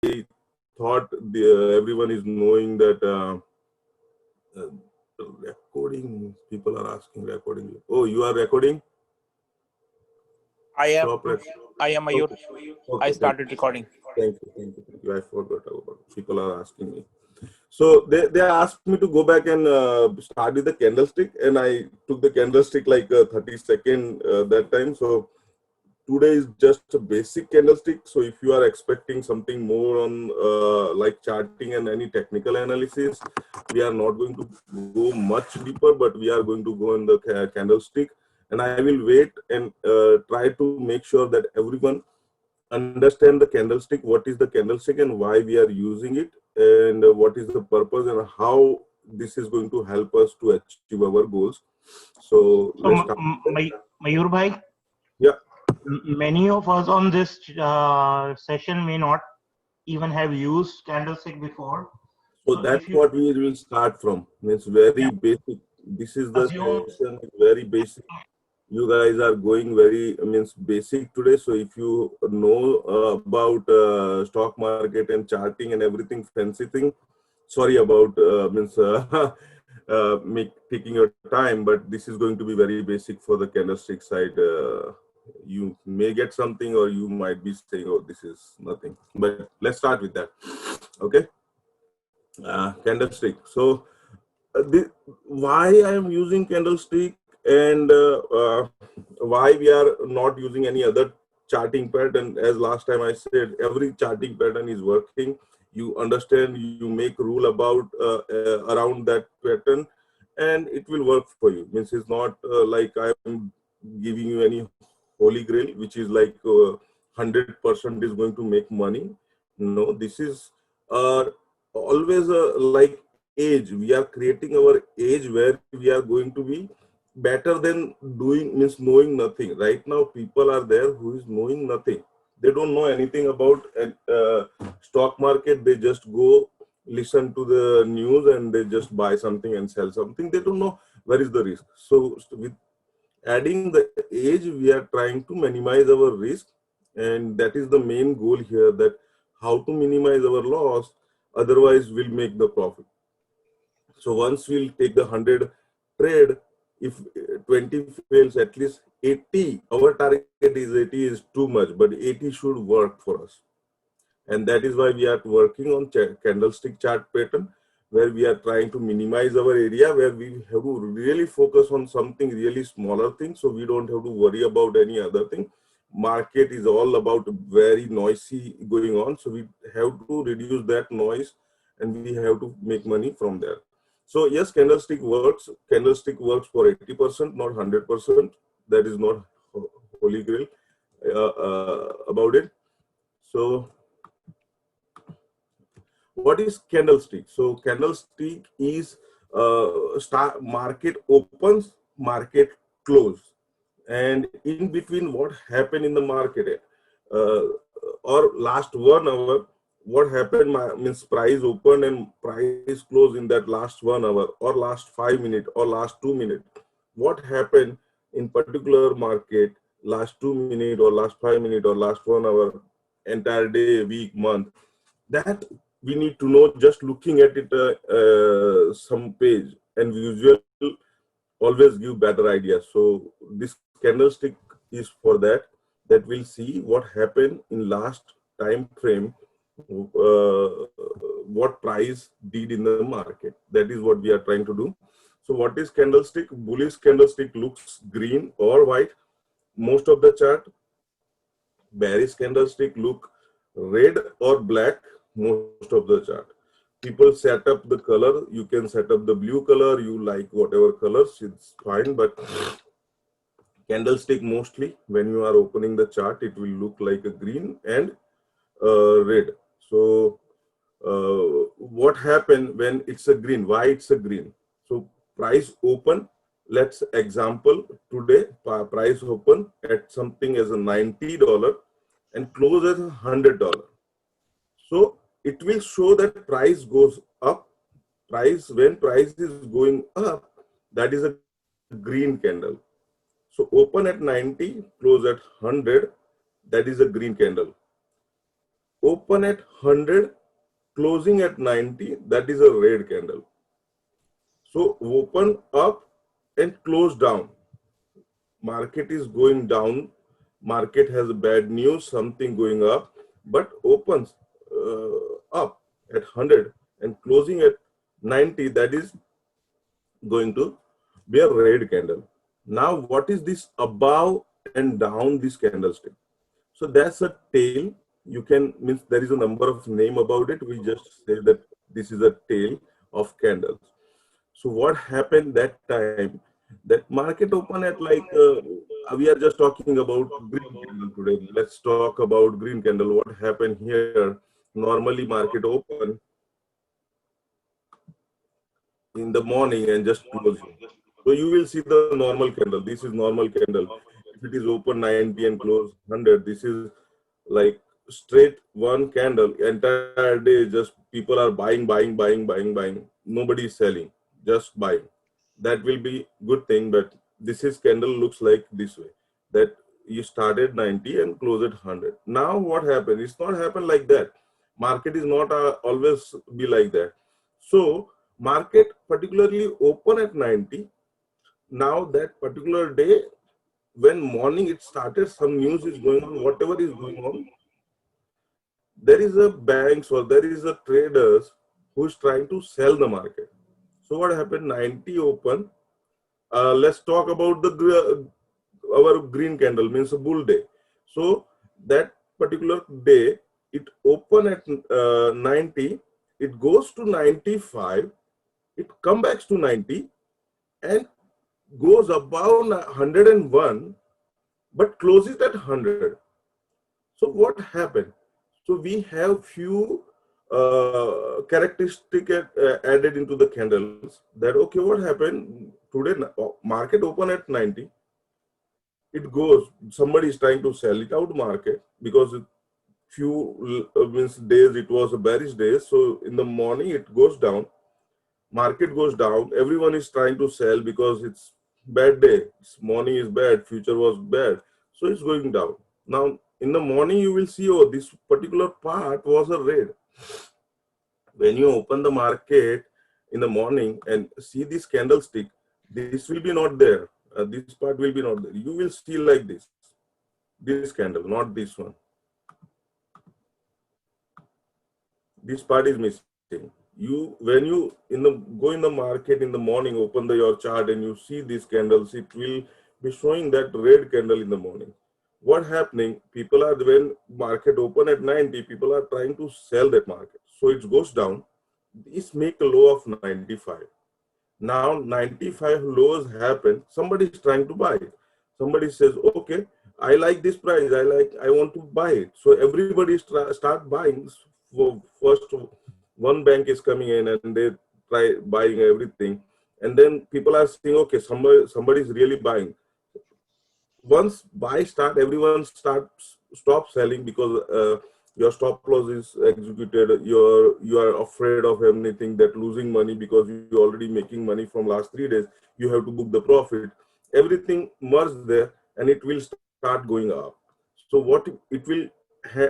thought everyone is knowing that recording. People are asking recording. Oh, you are recording? I am. Stop it. I am Mayur. Okay, I started recording. thank you, thank you, thank you. I forgot about it. People are asking me. So they asked me to go back and start with the candlestick, and I took the candlestick like 30-second that time. So today is just a basic candlestick. So if you are expecting something more on like charting and any technical analysis, we are not going to go much deeper, but we are going to go in the candlestick. And I will wait and try to make sure that everyone understand the candlestick, what is the candlestick and why we are using it, and what is the purpose and how this is going to help us to achieve our goals. So let's start. Mayur bhai, Yeah. Many of us on this session may not even have used candlestick before. So that's what we will start from. It's very basic. This is the session, very basic. You guys are going very basic today. So if you know about stock market and charting and everything fancy thing, sorry about taking your time, but this is going to be very basic for the candlestick side. You may get something, or you might be saying, "Oh, this is nothing." But let's start with that. Okay, candlestick. So why I am using candlestick, and why we are not using any other charting pattern. As last time I said, every charting pattern is working. You understand, you make rule about around that pattern, and it will work for you. Means it's not like I'm giving you any holy grail, which is like 100% is going to make money. No, this is always like age. We are creating our age where we are going to be better than doing, means knowing nothing. Right now people are there who is knowing nothing. They don't know anything about stock market. They just go listen to the news and they just buy something and sell something. They don't know where is the risk. So with adding the age, we are trying to minimize our risk, and that is the main goal here, that how to minimize our loss, otherwise we'll make the profit. So once we'll take the 100 trade, if 20 fails, at least 80, our target is 80 is too much, but 80 should work for us. And that is why we are working on candlestick chart pattern, where we are trying to minimize our area, where we have to really focus on something really smaller thing, so we don't have to worry about any other thing. Market is all about very noisy going on, so we have to reduce that noise and we have to make money from there. So yes, candlestick works. Candlestick works for 80%, not 100%. That is not holy grail about it. So what is candlestick? So candlestick is market opens, market close, and in between what happened in the market, uh, or last 1 hour, what happened means price opened and price closed in that last 1 hour, or last 5 minutes, or last 2 minutes. What happened in particular market last 2 minutes, or last 5 minutes, or last 1 hour, entire day, week, month, that we need to know just looking at it some page, and visual always give better ideas. So this candlestick is for that, that we'll see what happened in last time frame, uh, what price did in the market. That is what we are trying to do. So what is candlestick? Bullish candlestick looks green or white most of the chart. Bearish candlestick look red or black most of the chart. People set up the color. You can set up the blue color. You like whatever colors, it's fine. But candlestick, mostly when you are opening the chart, it will look like a green and red. So what happened when it's a green? Why it's a green? So price open. Let's example today price open at something as a $90 and close as $100. So it will show that price goes up. When price is going up, that is a green candle. So open at 90, close at 100, that is a green candle. open at 100, closing at 90, that is a red candle. So open up and close down. Market is going down. Market has bad news, something going up, but opens up at 100 and closing at 90, that is going to be a red candle. Now, what is this above and down this candlestick? So that's a tail. You can, means there is a number of name about it. We just say that this is a tail of candles. So what happened that time? That market open at like, we are just talking about green candle today. Let's talk about green candle. What happened here? Normally market open in the morning and just close. So you will see the normal candle. This is normal candle. If it is open 90 and close 100, this is like straight one candle. Entire day, just people are buying. Nobody is selling, just buying. That will be good thing, but this is candle looks like this way. That you started 90 and close at 100. Now what happened? It's not happen like that. Market is not always be like that. So market particularly open at 90. Now that particular day, when morning it started, some news is going on, whatever is going on, there is a banks or there is a traders who is trying to sell the market. So what happened? 90 open. Let's talk about the our green candle, means a bull day. So that particular day, it open at 90, it goes to 95, it come back to 90 and goes above 101, but closes at 100. So what happened? So we have few characteristic added into the candles. That okay, what happened today? Market open at 90. It goes. Somebody is trying to sell it out market because few means days it was a bearish day. So in the morning it goes down. Market goes down. Everyone is trying to sell because it's bad day. Morning is bad. Future was bad. So it's going down. Now in the morning you will see, oh, this particular part was a red. When you open the market in the morning and see this candlestick, this will be not there. This part will be not there. You will see like this candle, not this one. This part is missing. When you go in the market in the morning, open your chart and you see these candles, it will be showing that red candle in the morning. What happening? People are, when market open at 90, people are trying to sell that market. So it goes down. This make a low of 95. Now 95 lows happen. Somebody is trying to buy it. Somebody says, okay, I like this price. I want to buy it. So everybody start buying. First, one bank is coming in and they try buying everything. And then people are saying, okay, somebody is really buying. Once buy start, everyone stop selling because your stop loss is executed. You are afraid of anything, that losing money because you already making money from last 3 days. You have to book the profit. Everything merged there, and it will start going up. So what it will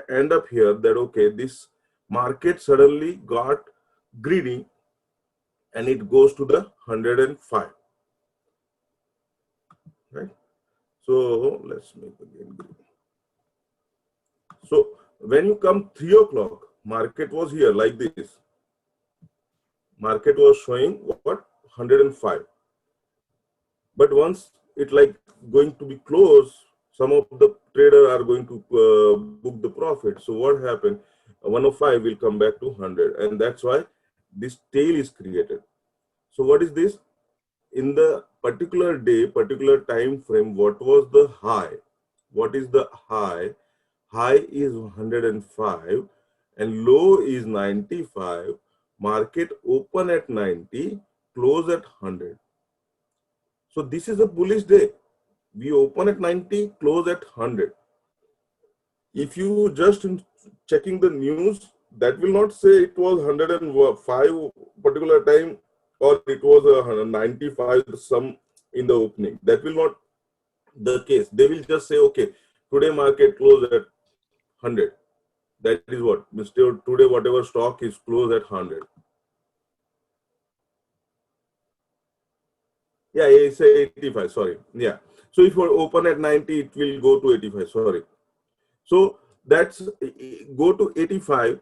end up here, that okay, this market suddenly got greedy, and it goes to the 105. Right. So let's make again green. So when you come 3 o'clock, market was here like this. Market was showing what? 105. But once it like going to be close, some of the trader are going to book the profit. So what happened? 105 will come back to 100, and that's why this tail is created. So what is this? In the particular day, particular time frame, what was the high? What is the high? High is 105 and low is 95. Market open at 90, close at 100. So this is a bullish day. We open at 90, close at 100. If you just checking the news, that will not say it was 105 particular time or it was 95 some in the opening. That will not the case. They will just say, okay, today market closed at 100. That is what today whatever stock is closed at 100. Yeah, it's 85. Sorry. Yeah. So if we open at 90, it will go to 85. Sorry. So that's go to 85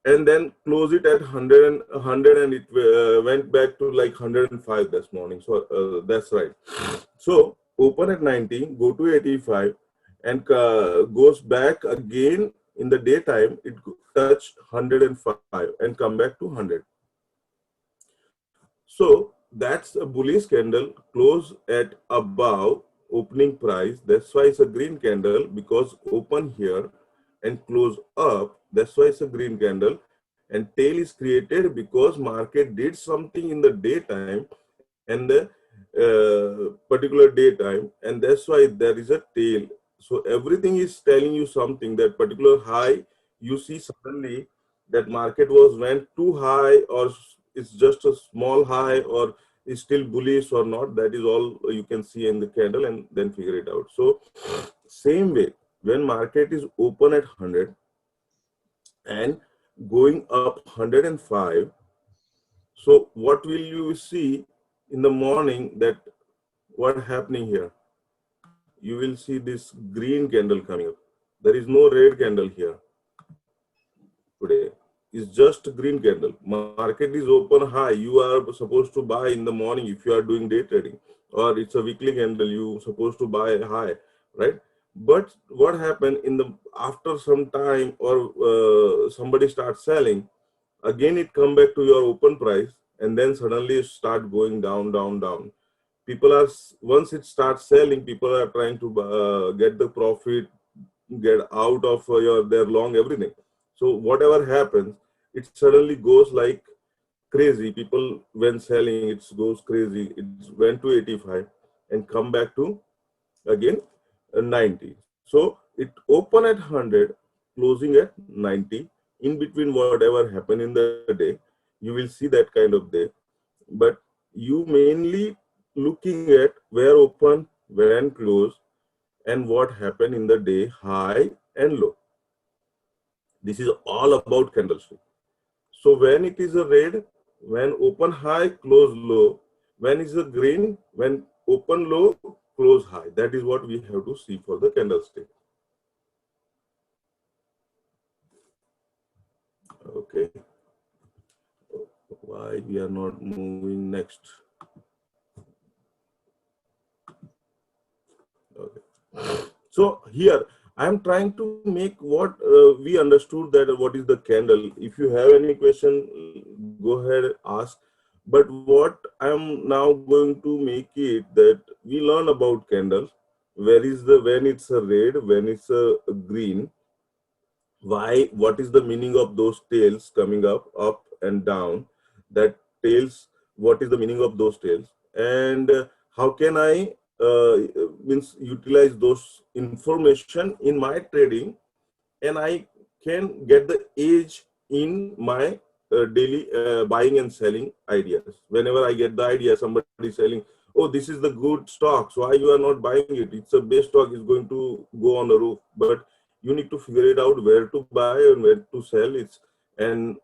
and then close it at 100 and 100, and it went back to like 105 this morning. So that's right. So open at 90, go to 85, and goes back again in the daytime. It touch 105 and come back to 100. So that's a bullish candle, close at above opening price. That's why it's a green candle, because open here and close up. That's why it's a green candle. And tail is created because market did something in the daytime and the particular daytime, and that's why there is a tail. So everything is telling you something. That particular high, you see suddenly that market went too high, or it's just a small high, or is still bullish or not. That is all you can see in the candle, and then figure it out. So same way, when market is open at 100 and going up 105, so what will you see in the morning? That what happening here? You will see this green candle coming up. There is no red candle here today. It's just green candle. Market is open high. You are supposed to buy in the morning if you are doing day trading, or it's a weekly candle. You supposed to buy high, right? But what happened in the after some time, or somebody starts selling, again it come back to your open price, and then suddenly start going down, down, down. People are, once it starts selling, people are trying to get the profit, get out of their long everything. So whatever happens, it suddenly goes like crazy. People when selling, it goes crazy. It went to 85 and come back to again 90. So it open at 100, closing at 90. In between, whatever happened in the day, you will see that kind of day. But you mainly looking at where open, when close, and what happened in the day, high and low. This is all about candlestick. So when it is a red, when open high, close low. When is a green, when open low, close high. That is what we have to see for the candlestick. Okay. Why we are not moving next? Okay. So here I am trying to make what we understood, that what is the candle. If you have any question, go ahead, ask. But what I am now going to make it, that we learn about candles. Where is the, when it's a red, when it's a green, why, what is the meaning of those tails coming up and down? That tails, what is the meaning of those tails? And how can I means utilize those information in my trading, and I can get the edge in my daily buying and selling ideas. Whenever I get the idea, somebody is selling, oh, this is the good stock, so why you are not buying it? It's a best stock, is going to go on the roof. But you need to figure it out where to buy and where to sell it. And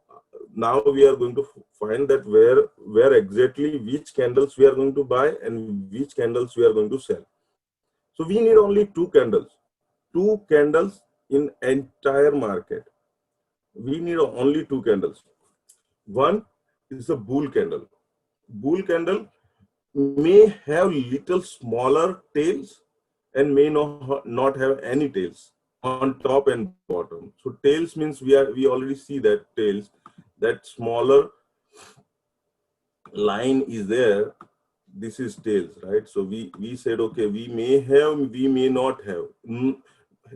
now we are going to find that where exactly which candles we are going to buy and which candles we are going to sell. So we need only two candles in entire market. We need only two candles. One is a bull candle. Bull candle may have little smaller tails and may not have any tails on top and bottom. So tails means we already see that tails, that smaller line is there. This is tails, right? So we said, okay, we may have, we may not have.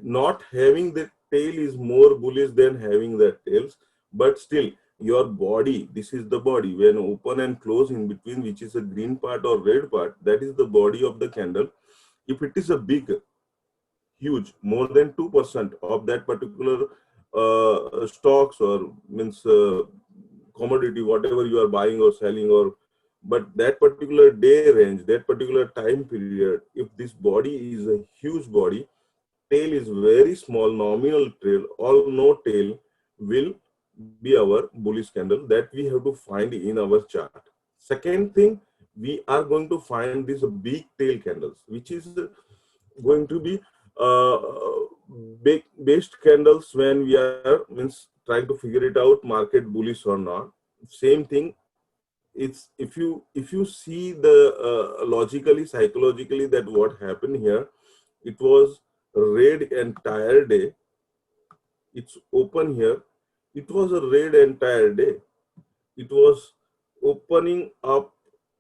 Not having the tail is more bullish than having the tails, but still your body, this is the body, when open and close in between, which is a green part or red part, that is the body of the candle. If it is a big, huge, more than 2% of that particular stocks, or means commodity, whatever you are buying or selling, or but that particular day range, that particular time period, if this body is a huge body, tail is very small, nominal tail or no tail, will be our bullish candle that we have to find in our chart. Second thing, we are going to find these big tail candles, which is going to be uh, big based candles when we are means trying to figure it out market bullish or not. Same thing, it's if you see the logically psychologically that what happened here, it was red entire day, it's open here, it was a red entire day, it was opening up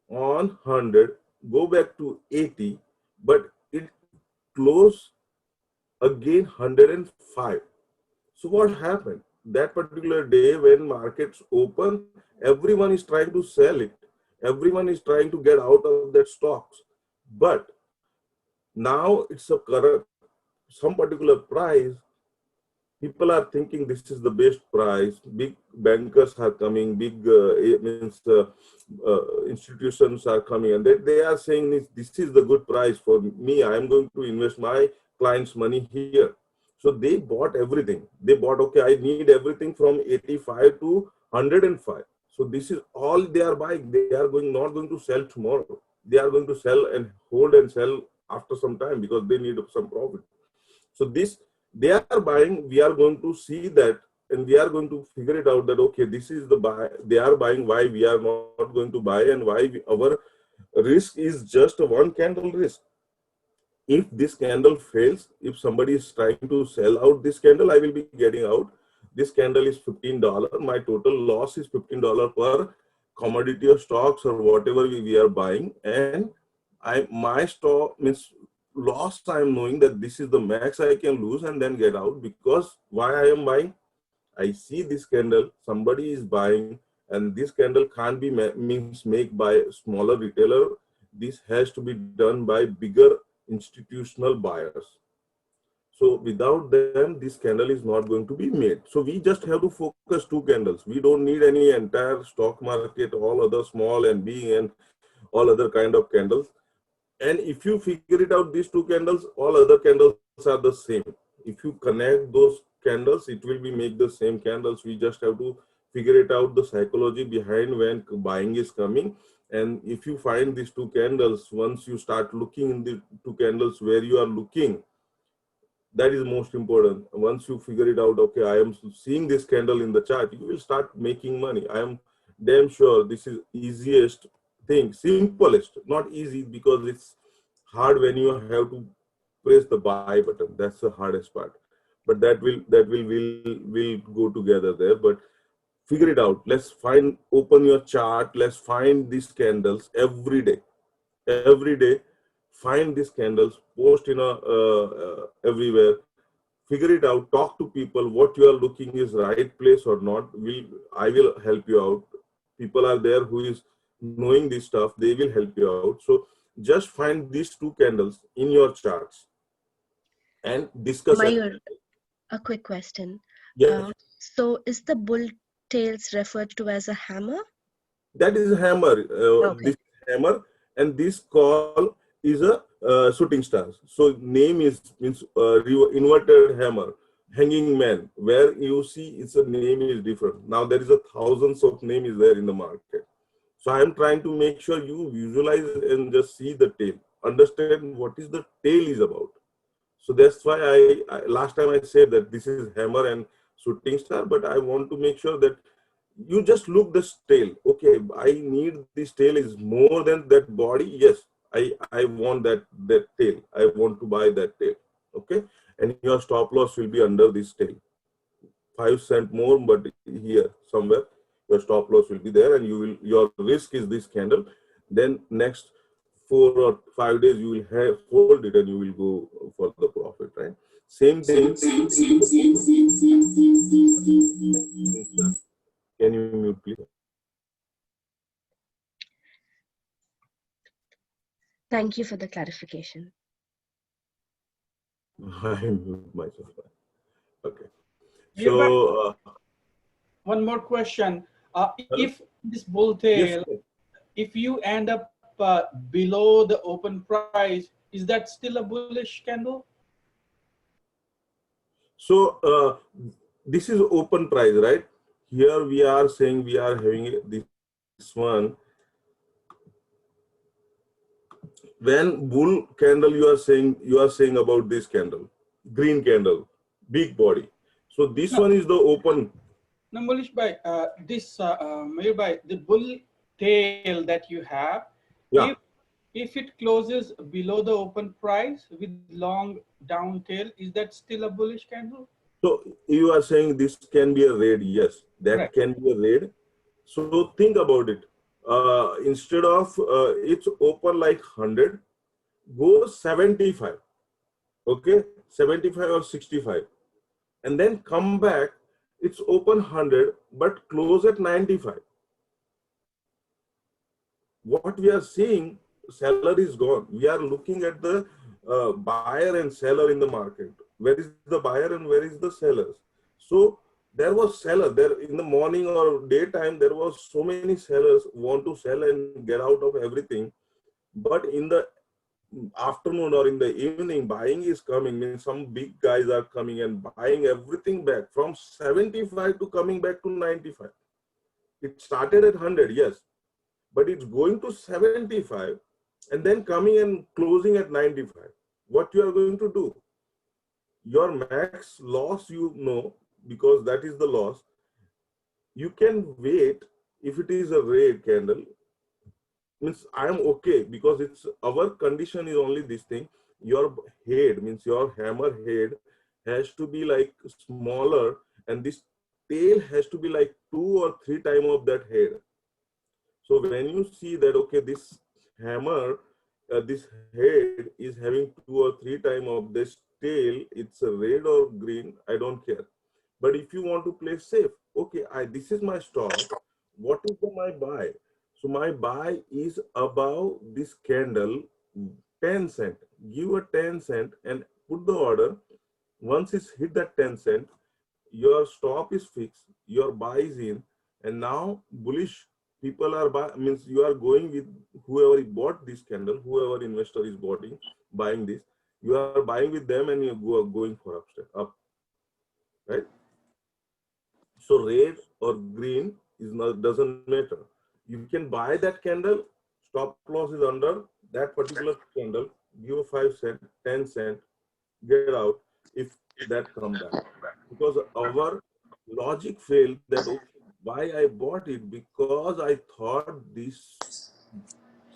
on 100, go back to 80, but it closed again 105. So what happened that particular day when markets open, everyone is trying to sell it, everyone is trying to get out of that stocks, but now it's a correct some particular price, people are thinking this is the best price, big bankers are coming, big institutions are coming, and they are saying this is the good price for me, I am going to invest my clients money here. So they bought everything, they bought, okay, I need everything from 85 to 105. So this is all they are buying, they are not going to sell tomorrow, they are going to sell and hold and sell after some time because they need some profit. So this they are buying, we are going to see that, and we are going to figure it out that, okay, this is the buy, they are buying, why we are not going to buy, and why our risk is just a one candle risk. If this candle fails, if somebody is trying to sell out this candle, I will be getting out. This candle is $15. My total loss is $15 per commodity or stocks or whatever we are buying. And my stock means loss, I am knowing that this is the max I can lose and then get out, because why I am buying? I see this candle, somebody is buying, and this candle can't be means made by a smaller retailer. This has to be done by bigger institutional buyers. So without them, this candle is not going to be made. So we just have to focus two candles. We don't need any entire stock market, all other small and big and all other kind of candles. And if you figure it out, these two candles, all other candles are the same. If you connect those candles, it will be make the same candles. We just have to figure it out, the psychology behind when buying is coming. And if you find these two candles, once you start looking in the two candles where you are looking, that is most important. Once you figure it out, okay, I am seeing this candle in the chart, you will start making money. I am damn sure this is easiest thing, simplest, not easy because it's hard when you have to press the buy button. That's the hardest part. But that will go together there. But figure it out. Let's find, open your chart. Let's find these candles every day. Every day, find these candles, post in everywhere, figure it out, talk to people, what you are looking is right place or not. I will help you out. People are there who is knowing this stuff, they will help you out. So just find these two candles in your charts and discuss it. Mayur, a quick question. Yes, So is the bull tails referred to as a hammer? that is a hammer. Okay. This hammer, and this call is a shooting star. So name is means inverted hammer, hanging man. Where you see it's a name is different. Now there is a thousands of name is there in the market. So I am trying to make sure you visualize and just see the tail, understand what is the tail is about. So that's why I last time I said that this is hammer and shooting star, but I want to make sure that you just look this tail. Okay, I need this tail is more than that body. Yes, I want that tail. I want to buy that tail. Okay, and your stop loss will be under this tail. 5 cents more, but here somewhere your stop loss will be there, and your risk is this candle. Then next 4 or 5 days you will have hold it and you will go for the profit, right? Same thing. Can you mute, please? Thank you for the clarification. I mute myself. Okay. Yeah, So one more question. If this bull tail, yes, if you end up below the open price, is that still a bullish candle? so this is open price, right? Here we are saying we are having this one. When bull candle, you are saying about this candle, green candle, big body. So this No. one is the open. No, Mulish bhai, Mayur bhai, the bull tail that you have, Yeah. if it closes below the open price with long down tail, is that still a bullish candle? So you are saying this can be a red. Yes, that Right. can be a red. So think about it. Instead of it's open like 100, go 75. Okay, 75 or 65, and then come back. It's open 100, but close at 95. What we are seeing, seller is gone. We are looking at the buyer and seller in the market. Where is the buyer and where is the sellers? So there was seller there in the morning or daytime. There was so many sellers want to sell and get out of everything. But in the afternoon or in the evening, buying is coming. Means some big guys are coming and buying everything back from 75 to coming back to 95. It started at 100, yes, but it's going to 75 and then coming and closing at 95. What you are going to do? Your max loss, you know, because that is the loss. You can wait. If it is a red candle, means I am okay, because it's our condition is only this thing. Your head, means your hammer head, has to be like smaller, and this tail has to be like 2 or 3 times of that head. So when you see that, okay, this hammer, this head is having 2 or 3 times of this tail, it's a red or green, I don't care. But if you want to play safe, okay, this is my stop. What is my buy? So my buy is above this candle, 10 cent. Give a 10 cent and put the order. Once it's hit that 10 cent, your stop is fixed, your buy is in, and now bullish people are means you are going with whoever bought this candle, whoever investor is buying this, you are buying with them and you are going for up, right? So red or green is not, doesn't matter. You can buy that candle, stop loss is under that particular candle, give a 5 cent, 10 cent, get out if that come back. Because our logic failed that, okay, why I bought it, because I thought this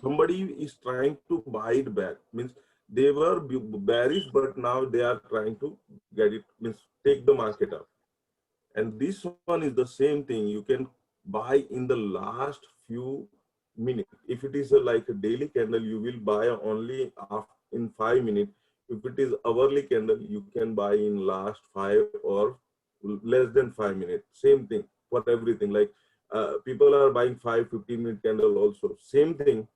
somebody is trying to buy it back, means they were bearish but now they are trying to get it, means take the market up. And this one is the same thing. You can buy in the last few minutes. If it is like a daily candle, you will buy only in 5 minutes. If it is hourly candle, you can buy in last 5 or less than 5 minutes. Same thing for everything. Like people are buying 15-minute candle also. Same thing.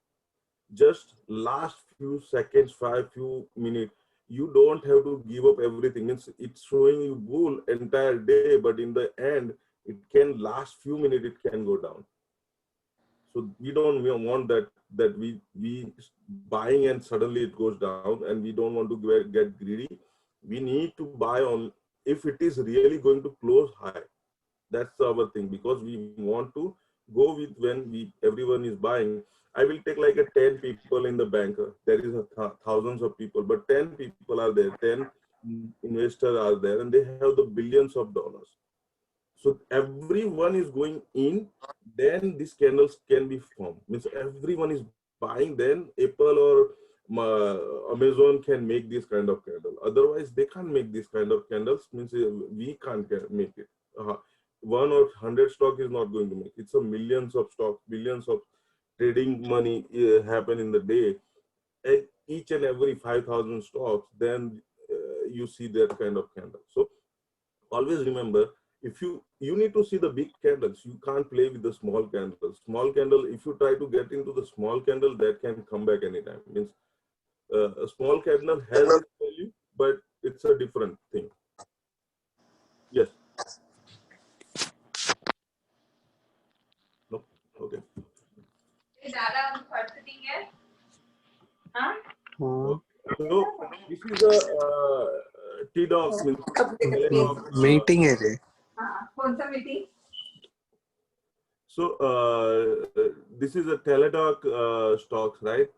Just last few seconds, few minutes. You don't have to give up everything. It's showing you bull entire day, but in the end, it can last few minutes, it can go down. So we don't want that we buying and suddenly it goes down, and we don't want to get greedy. We need to buy on if it is really going to close high. That's our thing, because we want to go with when everyone is buying. I will take like a 10 people in the bank. There is thousands of people, but 10 people are there, 10 investors are there, and they have the billions of dollars. So everyone is going in, then these candles can be formed. Means everyone is buying, then Apple or Amazon can make this kind of candle. Otherwise, they can't make this kind of candles. Means we can't make it. 1 or 100 stock is not going to make. It's a millions of stock, billions of trading money happen in the day. And each and every 5,000 stocks, then you see that kind of candle. So always remember, if you need to see the big candles, you can't play with the small candles. Small candle, if you try to get into the small candle, that can come back anytime. Means a small candle has its value, but it's a different thing. Yes. No. Okay. So this is a T-Dog, means Teledoc. Meeting है जे कोणता meeting? So this is a Teladoc stocks, right?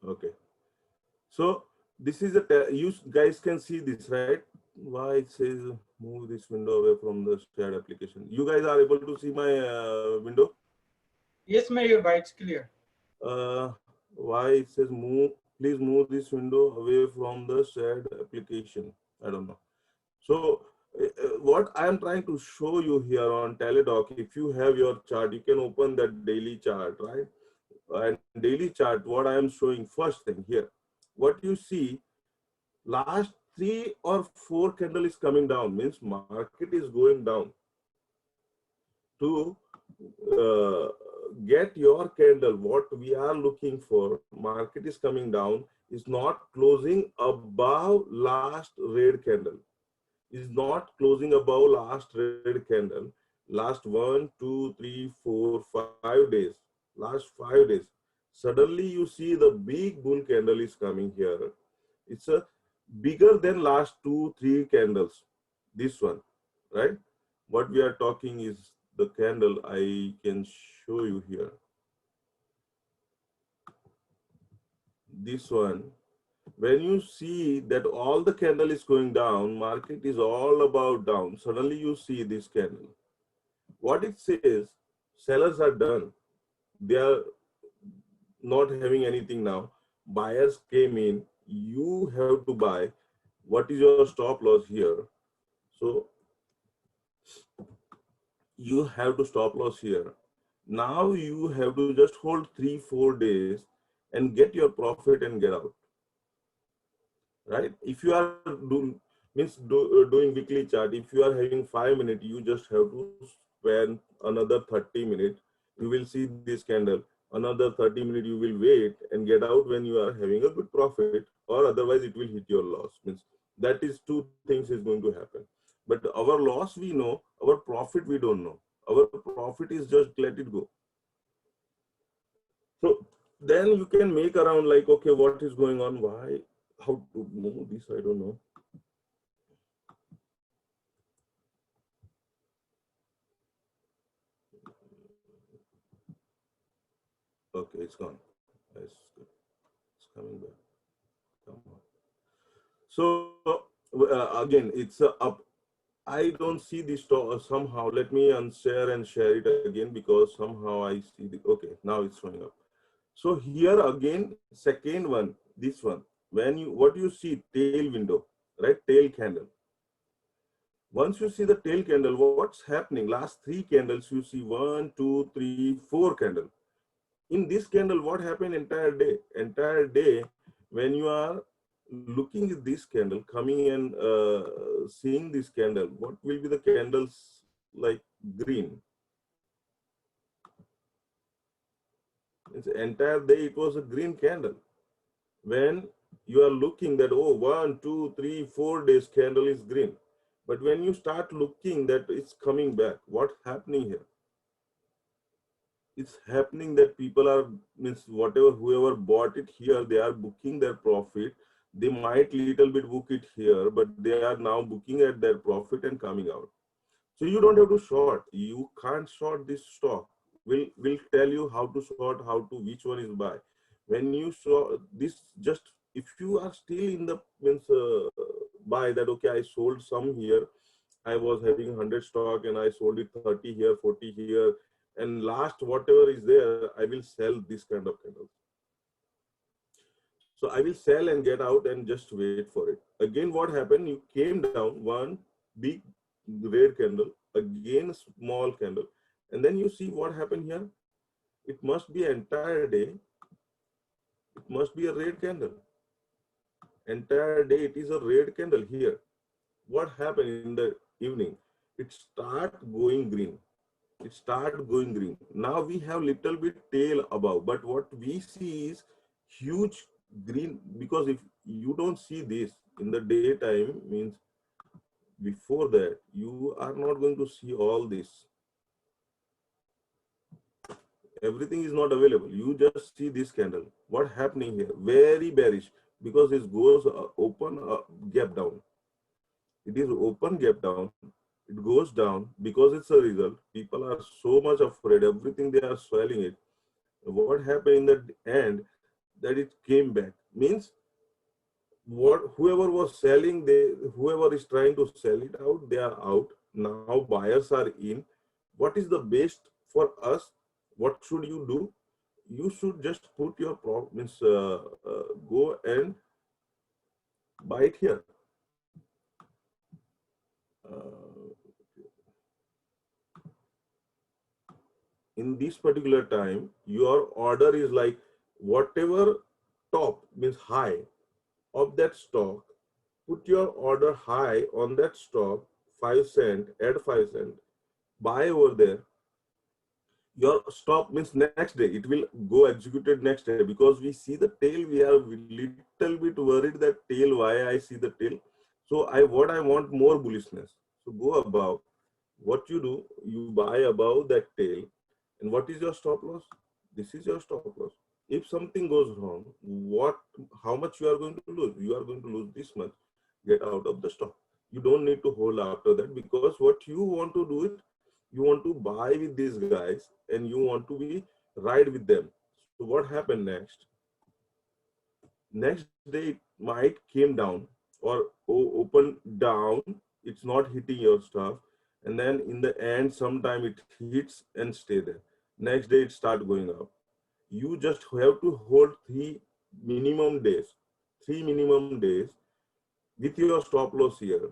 Okay. So this is you guys can see this, right? Why it says move this window away from the shared application. You guys are able to see my window? Yes, Mayur, it's clear. Why it says move, please move this window away from the shared application. I don't know. So what I am trying to show you here on Teladoc, if you have your chart, you can open that daily chart, right? And daily chart, what I am showing first thing here, what you see, last 3 or 4 candle is coming down, means market is going down. To get your candle, what we are looking for, market is coming down, is not closing above last red candle, is not closing above last red candle, last 1, 2, 3, 4, 5 days, last 5 days. Suddenly you see the big bull candle is coming here. It's a bigger than last 2, 3 candles. This one, right? What we are talking is the candle. I can show you here. This one. When you see that all the candle is going down, market is all about down, suddenly you see this candle. What it says, sellers are done. They are not having anything now. Buyers came in, you have to buy. What is your stop loss here? So you have to stop loss here. Now you have to just hold 3-4 days and get your profit and get out. Right? If you are doing weekly chart, if you are having 5 minutes, you just have to spend another 30 minutes. You will see this candle. Another 30 minutes you will wait and get out when you are having a good profit, or otherwise it will hit your loss. Means that is 2 things is going to happen. But our loss we know, our profit we don't know. Our profit is just let it go. So then you can make around like, okay, what is going on? Why? How to move this? I don't know. Okay, it's gone. It's coming back. Come on. So again, it's up. I don't see this somehow. Let me unshare and share it again, because somehow I see the, okay, now it's showing up. So here again, second one, this one, when you, what you see, tail window, right? Tail candle. Once you see the tail candle, what's happening? Last 3 candles, you see 1, 2, 3, 4 candle. In this candle, what happened entire day? Entire day, when you are looking at this candle, coming and seeing this candle, what will be the candles like green? It's entire day, it was a green candle. When you are looking that, oh, 1, 2, 3, 4 days candle is green. But when you start looking that it's coming back, what's happening here? It's happening that people are, means whatever, whoever bought it here, they are booking their profit. They might little bit book it here, but they are now booking at their profit and coming out. So you don't have to short. You can't short this stock. We'll tell you how to short, how to, which one is buy. When you saw this, just if you are still in the means buy that, okay, I sold some here. I was having 100 stock and I sold it 30 here, 40 here, and last whatever is there, I will sell this kind of candles. So I will sell and get out and just wait for it. Again, what happened? You came down, one big red candle, again small candle, and then you see what happened here. It must be entire day. It must be a red candle. Entire day it is a red candle here. What happened in the evening? It start going green. It start going green. Now we have little bit tail above, but what we see is huge green, because if you don't see this in the daytime, means Before that, you are not going to see all this. Everything is not available. You just see this candle. What happening here? Very bearish, because it goes open gap down. It is open gap down. It goes down because it's a result. People are so much afraid. Everything they are selling it. What happened in the end? That it came back. Means what whoever was selling, whoever is trying to sell it out, they are out. Now buyers are in. What is the best for us? What should you do? You should just put your go and buy it here. In this particular time, your order is like whatever top means high of that stock, put your order high on that stock, 5 cent, add 5 cent, buy over there. Your stop means next day, it will go executed next day, because we see the tail, we are little bit worried that tail, why I see the tail. So I want more bullishness. So go above. What you do, you buy above that tail. And what is your stop loss? This is your stop loss. If something goes wrong, how much you are going to lose? You are going to lose this much. Get out of the stock. You don't need to hold after that, because what you want to do it, you want to buy with these guys and you want to be ride with them. So what happened next? Next day it might came down or open down. It's not hitting your stuff, and then in the end, sometime it hits and stay there. Next day it start going up. You just have to hold 3 minimum days with your stop loss here.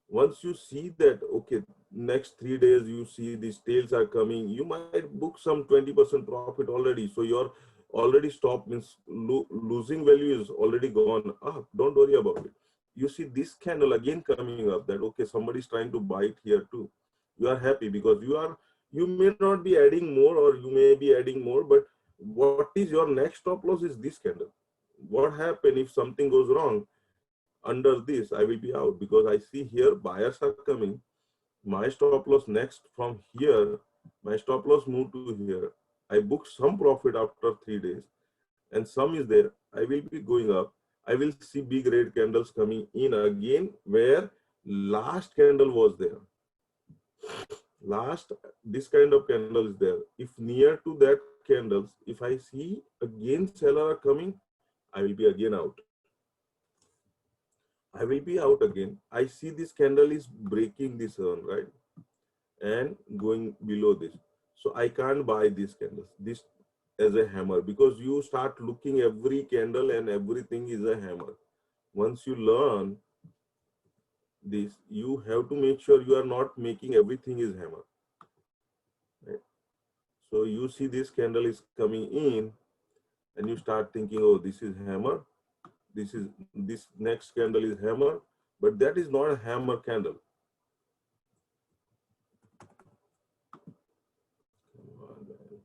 Once you see that, okay, next 3 days you see these tails are coming, you might book some 20% profit already. So your already stop means losing value is already gone up. Don't worry about it. You see this candle again coming up, that okay, somebody's trying to buy it here too. You are happy because you may not be adding more, or you may be adding more, but what is your next stop loss is this candle. What happen if something goes wrong? Under this, I will be out, because I see here buyers are coming. My stop loss next from here, my stop loss move to here. I book some profit after 3 days, and some is there. I will be going up. I will see big red candles coming in again, where last candle was there. This kind of candle is there. If near to that candles, if I see again seller are coming, I will be again out. I will be out again. I see this candle is breaking this one, right? And going below this. So I can't buy these candles, this as a hammer, because you start looking every candle and everything is a hammer. Once you learn this, you have to make sure you are not making everything is hammer. Right? So you see this candle is coming in and you start thinking, oh, this is hammer. This next candle is hammer, but that is not a hammer candle. Come on, man.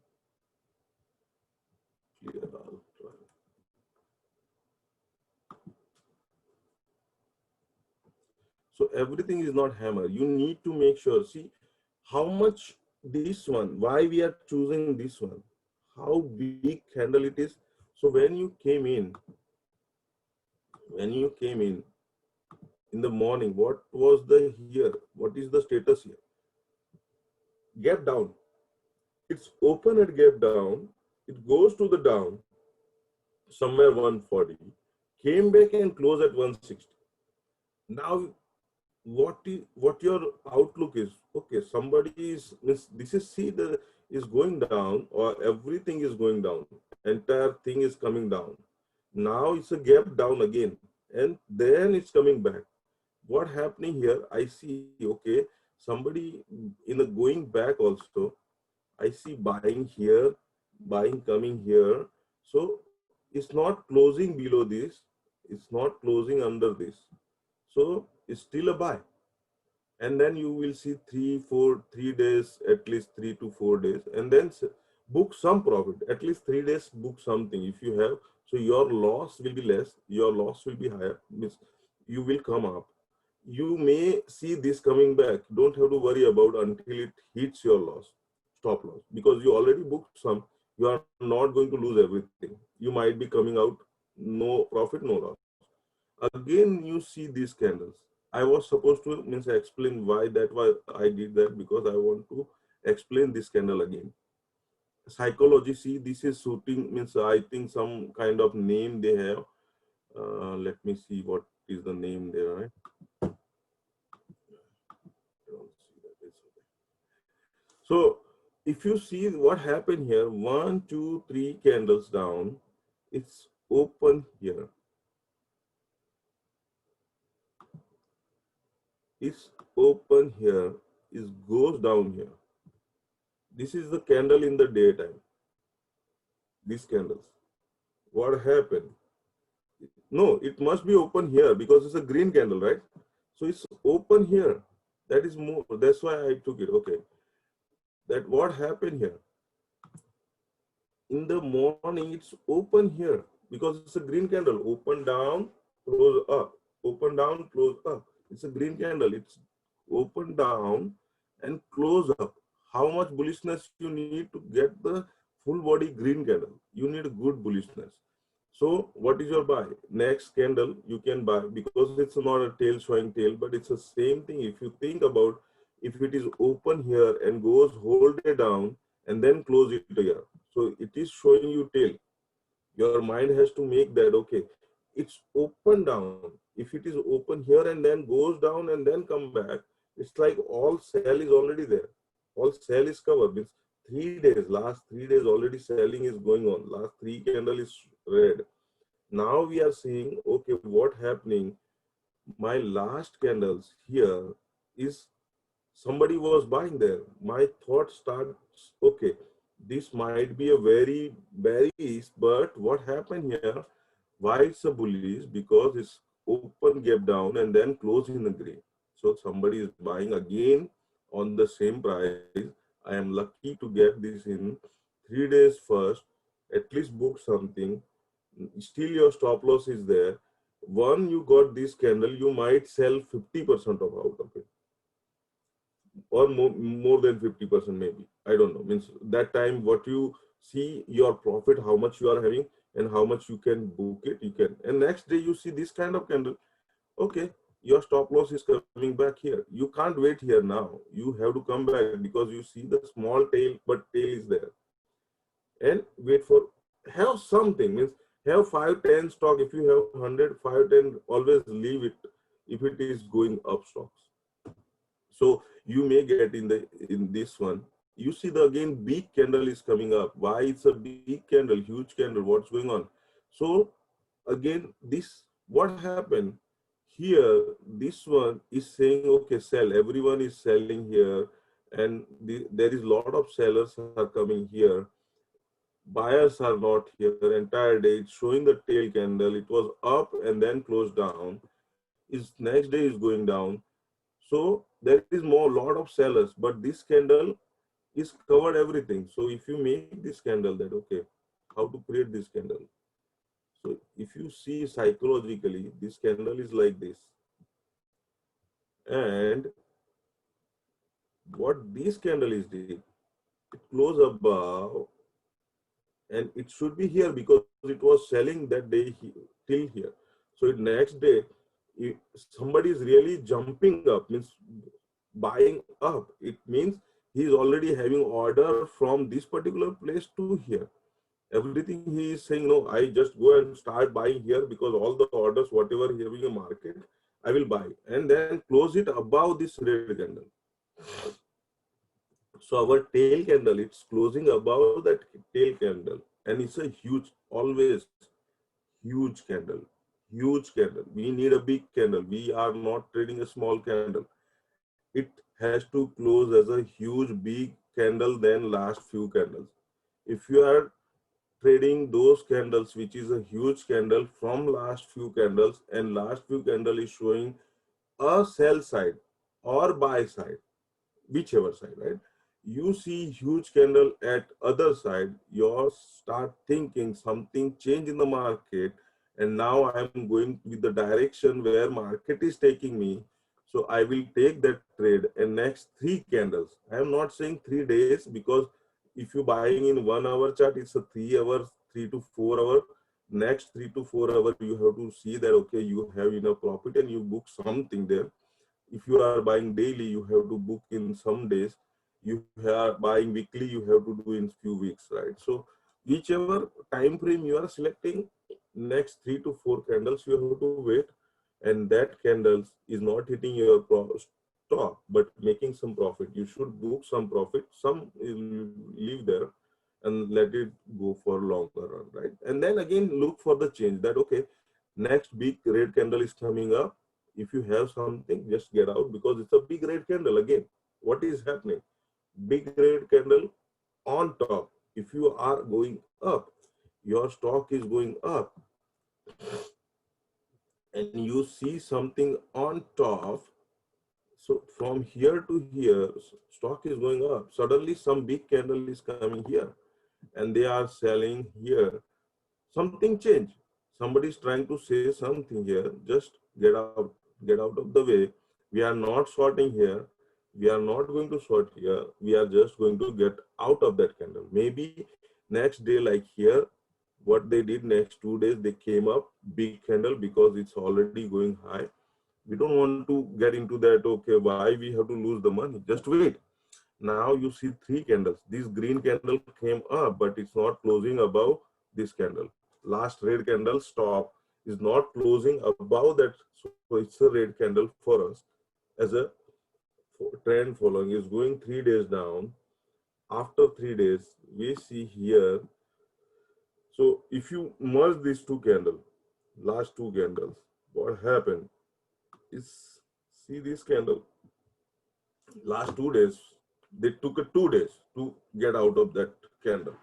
Clear out. So everything is not hammer. You need to make sure, see how much this one, why we are choosing this one, how big candle it is. So when you came in in the morning, what was the here? What is the status here? Gap down. It's open at gap down. It goes to the down, somewhere 140, came back and closed at 160. Now, what your outlook is? Okay, somebody is this is is going down, or everything is going down. Entire thing is coming down. Now it's a gap down again, and then it's coming back. What happening here? I see, okay, somebody in the going back also. I see buying here, buying coming here. So it's not closing below this. It's not closing under this. So it's still a buy. And then you will see 3 days, at least 3 to 4 days, and then book some profit. At least 3 days, book something if you have. So your loss will be less. Your loss will be higher. Means you will come up. you may see this coming back. Don't have to worry about until it hits your loss, stop loss, because you already booked some. You are not going to lose everything. You might be coming out no profit, no loss. Again, you see these candles. I was supposed to means explain why that why I did that, because I want to explain this candle again. Psychology, see, this is shooting means I think some kind of name they have. Let me see what is the name there, right? I don't see that. It's okay. So if you see what happened here, 1, 2, 3 candles down, it's open here. It's open here, it goes down here. This is the candle in the daytime. These candles. What happened? No, it must be open here because it's a green candle, right? So it's open here. That is more. That's why I took it. Okay. That what happened here? In the morning, it's open here because it's a green candle. Open down, close up. Open down, close up. It's a green candle. It's open down and close up. How much bullishness you need to get the full body green candle? You need a good bullishness. So what is your buy? Next candle you can buy because it's not a tail showing tail, but it's the same thing. If you think about if it is open here and goes hold it down and then close it here. So it is showing you tail. Your mind has to make that, okay, it's open down. If it is open here and then goes down and then come back, it's like all sell is already there. All sell is covered. Means 3 days, last 3 days already selling is going on. Last 3 candle is red. Now we are seeing, okay, what happening? My last candles here is somebody was buying there. My thought starts, okay, this might be a very bearish, but what happened here? Why it's a bullish? Because it's open gap down and then close in the green. So somebody is buying again on the same price. I am lucky to get this in 3 days first, at least book something. Still your stop loss is there. One, you got this candle, you might sell 50% of out of it, or more than 50% maybe. I don't know. Means that time what you see your profit, how much you are having and how much you can book it, you can. And next day you see this kind of candle. Okay, your stop loss is coming back here. You can't wait here now. You have to come back because you see the small tail, but tail is there. And wait for, have something, means have 5, 10 stock. If you have 100, 5, 10, always leave it if it is going up stocks. So you may get in this one. You see the again big candle is coming up. Why it's a big candle, huge candle? What's going on? So again, this what happened here? This one is saying, okay, sell. Everyone is selling here, and there is a lot of sellers are coming here. Buyers are not here entire day. It's showing the tail candle. It was up and then closed down. Is next day is going down. So there is more lot of sellers, but this candle is covered everything. So if you make this candle that, okay, how to create this candle? So if you see psychologically, this candle is like this. And what this candle is did, it close above and it should be here because it was selling that day till here. So next day, if somebody is really jumping up, means buying up, it means he is already having order from this particular place to here. Everything he is saying, no, I just go and start buying here because all the orders, whatever he having a market, I will buy and then close it above this red candle. So our tail candle, it's closing above that tail candle and it's a huge, always huge candle, huge candle. We need a big candle. We are not trading a small candle. It has to close as a huge big candle than last few candles. If you are trading those candles, which is a huge candle from last few candles and last few candle is showing a sell side or buy side, whichever side, right? You see huge candle at other side, you start thinking something change in the market and now I'm going with the direction where market is taking me. So I will take that trade and next 3 candles. I am not saying 3 days because if you buying in 1 hour chart, it's a 3 hours, 3 to 4 hour. Next 3 to 4 hour, you have to see that okay, you have enough profit and you book something there. If you are buying daily, you have to book in some days. You are buying weekly, you have to do in few weeks, right? So whichever time frame you are selecting, next 3 to 4 candles you have to wait, and that candles is not hitting your stop but making some profit. You should book some profit, some you leave there and let it go for longer run, right? And then again look for the change that okay, next big red candle is coming up. If you have something, just get out because it's a big red candle again. What is happening? Big red candle on top. If you are going up, your stock is going up, and you see something on top. So from here to here, stock is going up. Suddenly some big candle is coming here and they are selling here. Something changed. Somebody is trying to say something here. Just get out of the way. We are not shorting here. We are not going to short here. We are just going to get out of that candle. Maybe next day, like here, what they did next 2 days, they came up big candle because it's already going high. We don't want to get into that, okay, why we have to lose the money? Just wait. Now you see 3 candles. This green candle came up, but it's not closing above this candle. Last red candle stop is not closing above that. So it's a red candle for us as a trend following is going 3 days down. After 3 days, we see here. So if you merge these 2 candles, last 2 candles, what happened is, see this candle, last 2 days, they took 2 days to get out of that candle.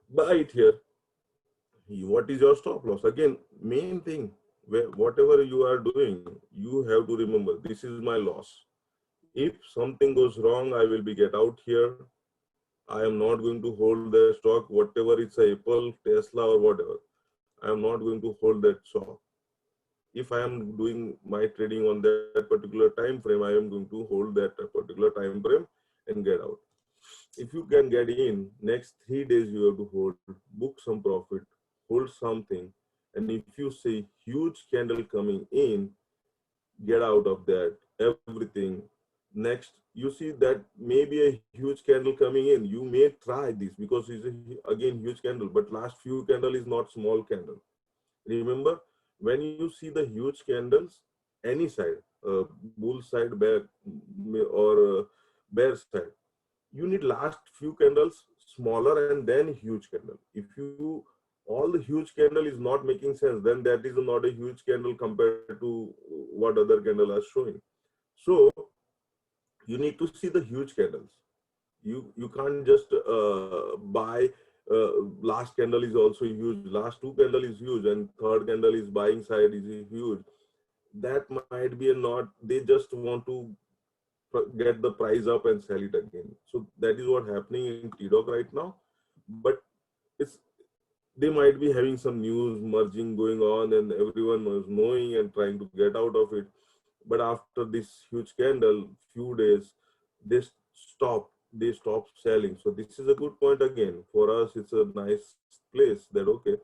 Buy it here. What is your stop loss? Again, main thing, where whatever you are doing, you have to remember, this is my loss. If something goes wrong, I will be get out here. I am not going to hold the stock, whatever it's Apple, Tesla or whatever. I am not going to hold that stock. If I am doing my trading on that particular time frame, I am going to hold that particular time frame and get out. If you can get in, next 3 days you have to hold, book some profit, hold something. And if you see huge candle coming in, get out of that, everything. Next, you see that maybe a huge candle coming in, you may try this because it's again huge candle, but last few candle is not small candle. Remember, when you see the huge candles, any side, bull side, bear, or bear side, you need last few candles smaller and then huge candle. If you all the huge candle is not making sense, then that is not a huge candle compared to what other candle are showing. So you need to see the huge candles. You can't just buy last candle is also huge, last 2 candle is huge, and third candle is buying side is huge. That might be a not, they just want to get the price up and sell it again. So that is what happening in TDOC right now. But it's, they might be having some news merging going on and everyone was knowing and trying to get out of it. But after this huge candle, few days, they stop selling. So this is a good point again. For us, it's a nice place that, okay,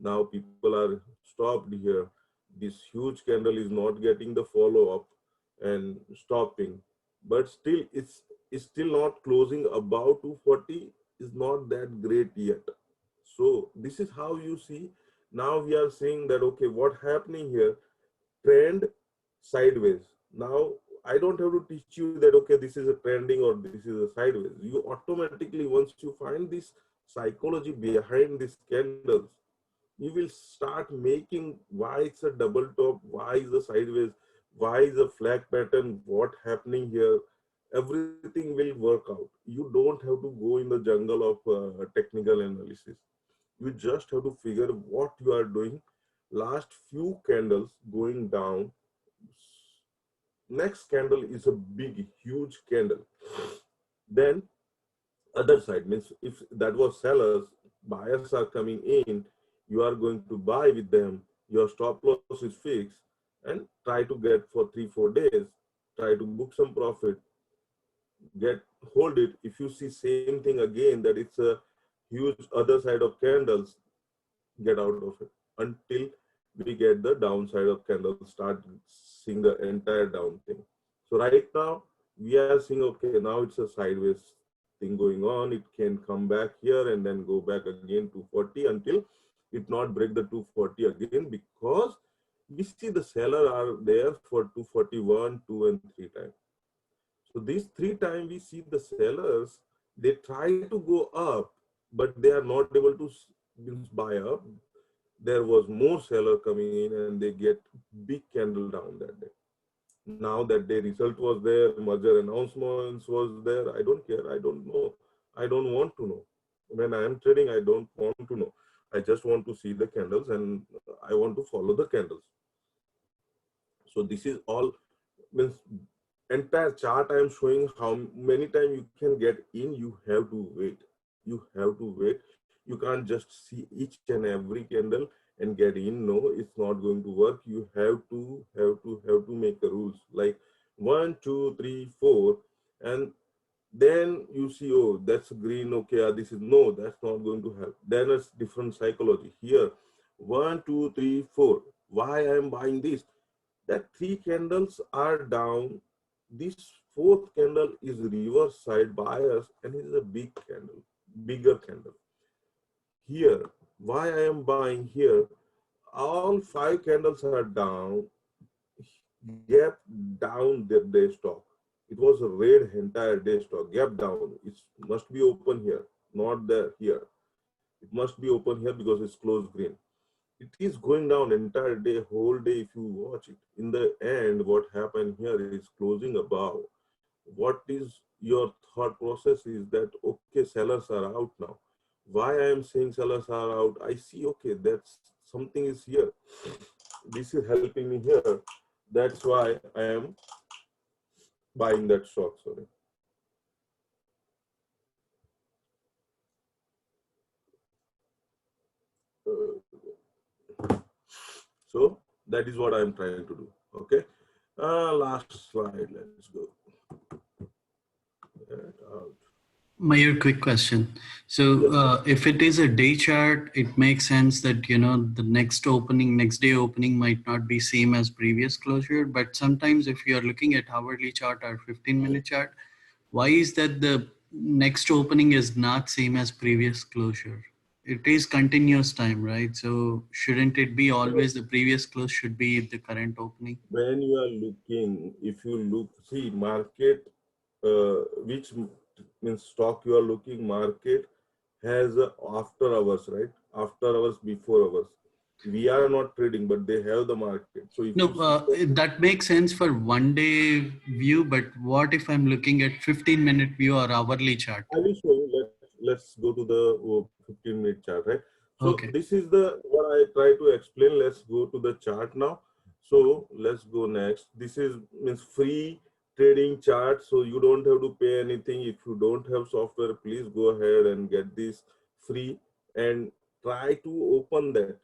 now people are stopped here. This huge candle is not getting the follow-up and stopping. But still, it's still not closing above 240, is not that great yet. So this is how you see. Now we are seeing that, okay, what happening here? Trend sideways. Now I don't have to teach you that, okay, this is a trending or this is a sideways. You automatically, once you find this psychology behind these candles, you will start making why it's a double top, why is a sideways, why is a flag pattern, what happening here. Everything will work out. You don't have to go in the jungle of technical analysis. You just have to figure what you are doing. Last few candles going down, next candle is a big huge candle. Then other side means if that was sellers, buyers are coming in, you are going to buy with them, your stop loss is fixed, and try to get for 3-4 days, try to book some profit, hold it. If you see same thing again, that it's a huge other side of candles, get out of it until we get the downside of candles, start seeing the entire down thing. So right now we are seeing, okay, now it's a sideways thing going on. It can come back here and then go back again to 240 until it not break the 240 again, because we see the seller are there for 241, 2 and 3 times. So these 3 times we see the sellers, they try to go up, but they are not able to buy up. There was more seller coming in and they get big candle down that day. Now that day result was there, merger announcements was there. I don't care. I don't know. I don't want to know. When I am trading, I don't want to know. I just want to see the candles and I want to follow the candles. So this is all, means entire chart I am showing how many times you can get in. You have to wait. You have to wait. You can't just see each and every candle and get in. No, it's not going to work. You have to make the rules like 1, 2, 3, 4, and then you see, oh, that's green. Okay, this is no, that's not going to help. Then it's different psychology here. 1, 2, 3, 4. Why I am buying this? That 3 candles are down. This 4th candle is reverse side bias and it is a big candle, bigger candle. Here, why I am buying here? All 5 candles are down, gap down their day stock. It was a red entire day stock, gap down. It must be open here, not there here. It must be open here because it's closed green. It is going down entire day, whole day if you watch it. In the end, what happened here is closing above. What is your thought process is that, okay, sellers are out now. Why I am saying sellers are out? I see, okay, that's something is here. This is helping me here. That's why I am buying that stock, sorry. So that is what I am trying to do. Okay. Last slide. Let's go. Out. Mayur, quick question. So if it is a day chart, it makes sense that, you know, the next day opening might not be same as previous closure. But sometimes if you are looking at hourly chart or 15-minute chart, why is that the next opening is not same as previous closure? It is continuous time, right? So shouldn't it be always the previous close should be the current opening? When you are looking, if you look, see market, which means stock you are looking, market has after hours, right? After hours, before hours. We are not trading, but they have the market. So if No, you that makes sense for 1 day view, but what if I'm looking at 15-minute view or hourly chart? I will show you. Let's go to the 15-minute chart, right? So Okay. this is the what I try to explain. Let's go to the chart now. So let's go next. This is means free trading chart. So you don't have to pay anything. If you don't have software, please go ahead and get this free and try to open that.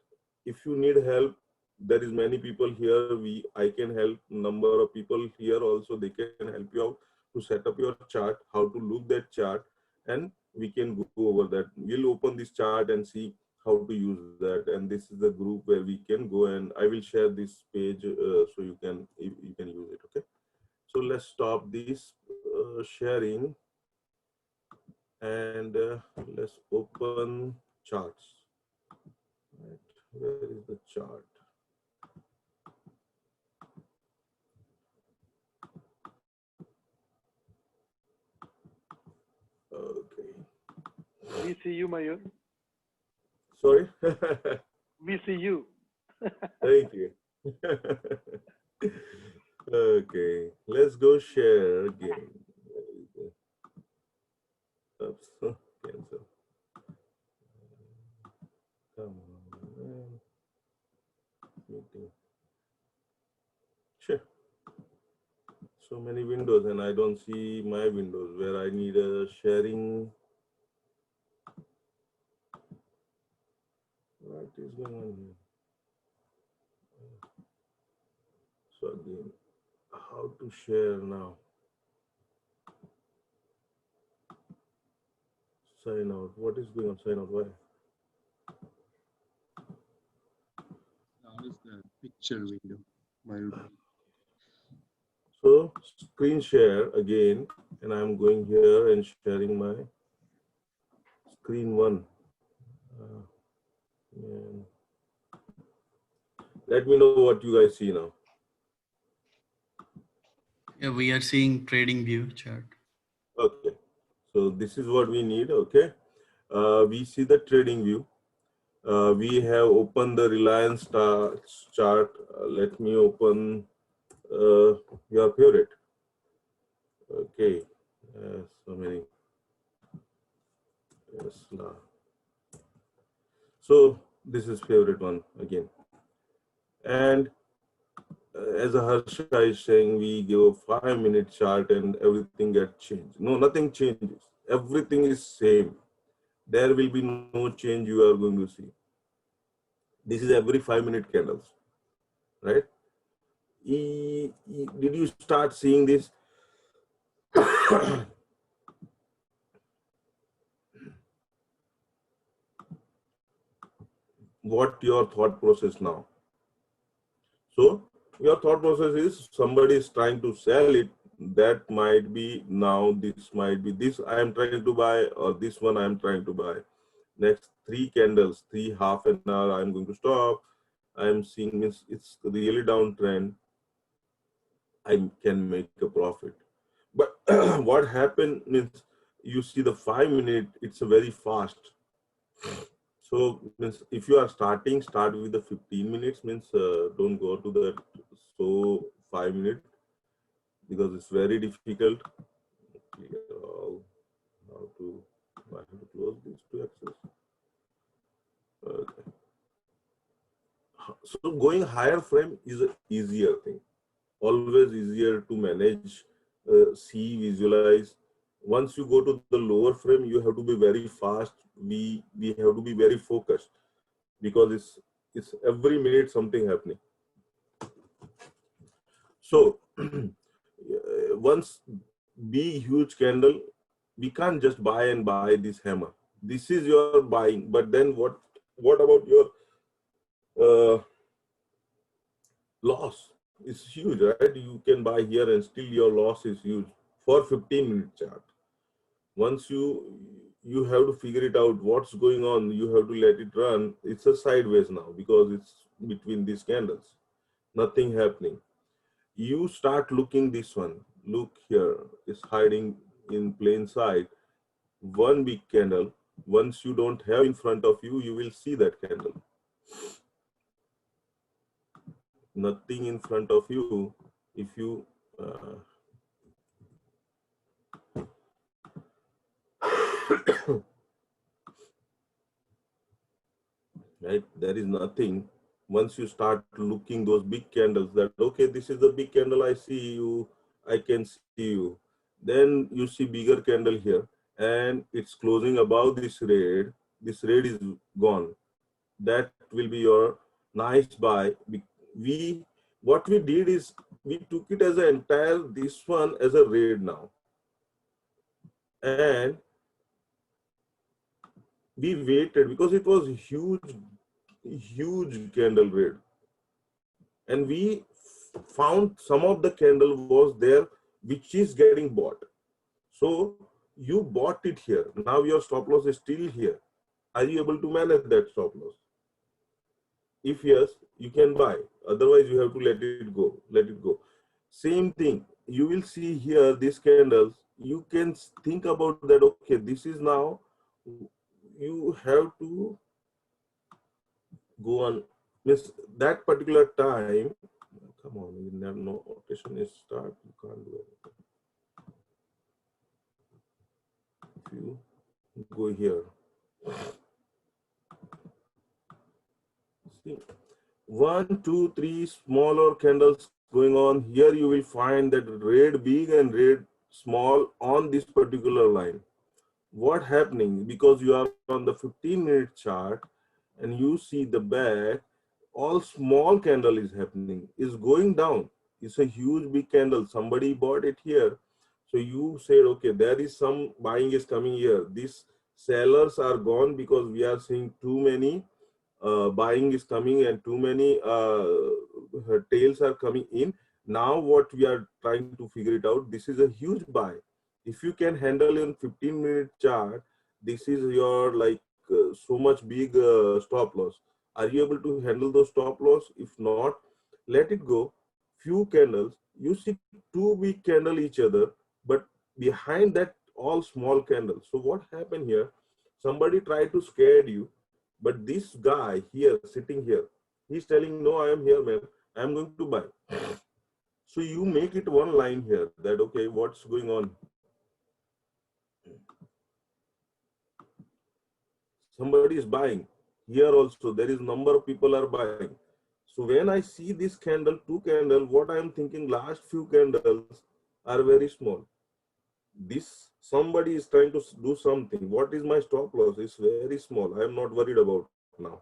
If you need help, there is many people here. I can help. Number of people here also, they can help you out to set up your chart, how to look that chart, and we can go over that. We'll open this chart and see how to use that. And this is the group where we can go, and I will share this page so you can use it. Okay. So let's stop this sharing and let's open charts. Right. Where is the chart? Okay. We see you, Mayur. Sorry. We see you. Thank you. Okay, let's go share again. Oops, cancel. Come on, man. Meeting. Sure. So many windows, and I don't see my windows where I need a sharing. What is going on here? again. How to share now? Sign out. What is going on? Sign out. Why? How is the picture window? So screen share again, and I'm going here and sharing my screen one. And let me know what you guys see now. Yeah, we are seeing trading view chart. Okay, so this is what we need. Okay, we see the trading view. We have opened the Reliance chart. Let me open your favorite. Okay, so many. Yes, so this is favorite one again. And as a Harsha is saying, we give a 5-minute chart and everything gets changed. No, nothing changes. Everything is same. There will be no change you are going to see. This is every 5-minute candles, right? Did you start seeing this? What your thought process now? So your thought process is somebody is trying to sell it. That might be now, this might be this I am trying to buy, or this one I am trying to buy. Next 3 candles, 3 half an hour, I'm going to stop. I'm seeing it's really downtrend. I can make a profit. But what happened means you see the 5-minute, it's a very fast. So means if you are start with the 15 minutes, means don't go to the 5 minutes because it's very difficult. How to I have to close these to access. Okay. So going higher frame is an easier thing. Always easier to manage, see, visualize. Once you go to the lower frame, you have to be very fast. We have to be very focused because it's every minute something happening. So once big huge candle, we can't just buy and buy this hammer. This is your buying, but then what about your loss? It's huge, right? You can buy here and still your loss is huge for 15-minute chart. Once you have to figure it out what's going on, you have to let it run. It's a sideways now because it's between these candles, nothing happening. You start looking this one, look here, it's hiding in plain sight. One big candle, once you don't have in front of you, you will see that candle. Nothing in front of you. If you right, there is nothing. Once you start looking those big candles, that okay, this is the big candle, I see you, I can see you. Then you see bigger candle here and it's closing above this red. This red is gone. That will be your nice buy. What we did is we took it as an entire, this one as a red now, and we waited because it was huge candle red, and we found some of the candle was there which is getting bought. So you bought it here. Now your stop loss is still here. Are you able to manage that stop loss? If yes, you can buy. Otherwise, you have to let it go. Let it go. Same thing. You will see here these candles. You can think about that. Okay, this is now. You have to go on. Means that particular time. Come on, you never know. Rotation is start. You can't do it. If you go here. See, 1, 2, 3 smaller candles going on. Here you will find that red big and red small on this particular line. What happening? Because you are on the 15-minute chart and you see the back, all small candle is happening, is going down. It's a huge big candle. Somebody bought it here. So you said, okay, there is some buying is coming here. These sellers are gone because we are seeing too many buying is coming and too many tails are coming in. Now what we are trying to figure it out, this is a huge buy. If you can handle in 15-minute chart, this is your like so much big stop loss. Are you able to handle those stop loss? If not, let it go. Few candles, you see two big candle each other, but behind that all small candles. So what happened here? Somebody tried to scare you, but this guy here sitting here, he's telling, no, I am here, man. I'm going to buy. So you make it one line here that, okay, what's going on? Somebody is buying. Here also, there is number of people are buying. So when I see this candle, two candle, what I am thinking, last few candles are very small. This somebody is trying to do something. What is my stop loss? It's very small. I am not worried about now,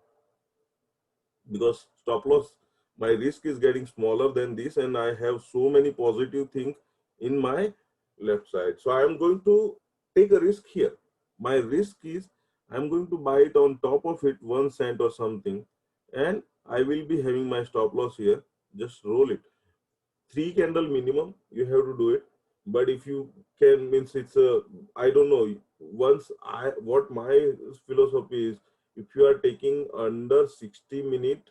because stop loss, my risk is getting smaller than this, and I have so many positive things in my left side. So I am going to take a risk here. My risk is I'm going to buy it on top of it 1 cent or something, and I will be having my stop loss here. Just roll it. 3 candle minimum, you have to do it. But if you can, means it's a, I don't know, once what my philosophy is, if you are taking under 60-minute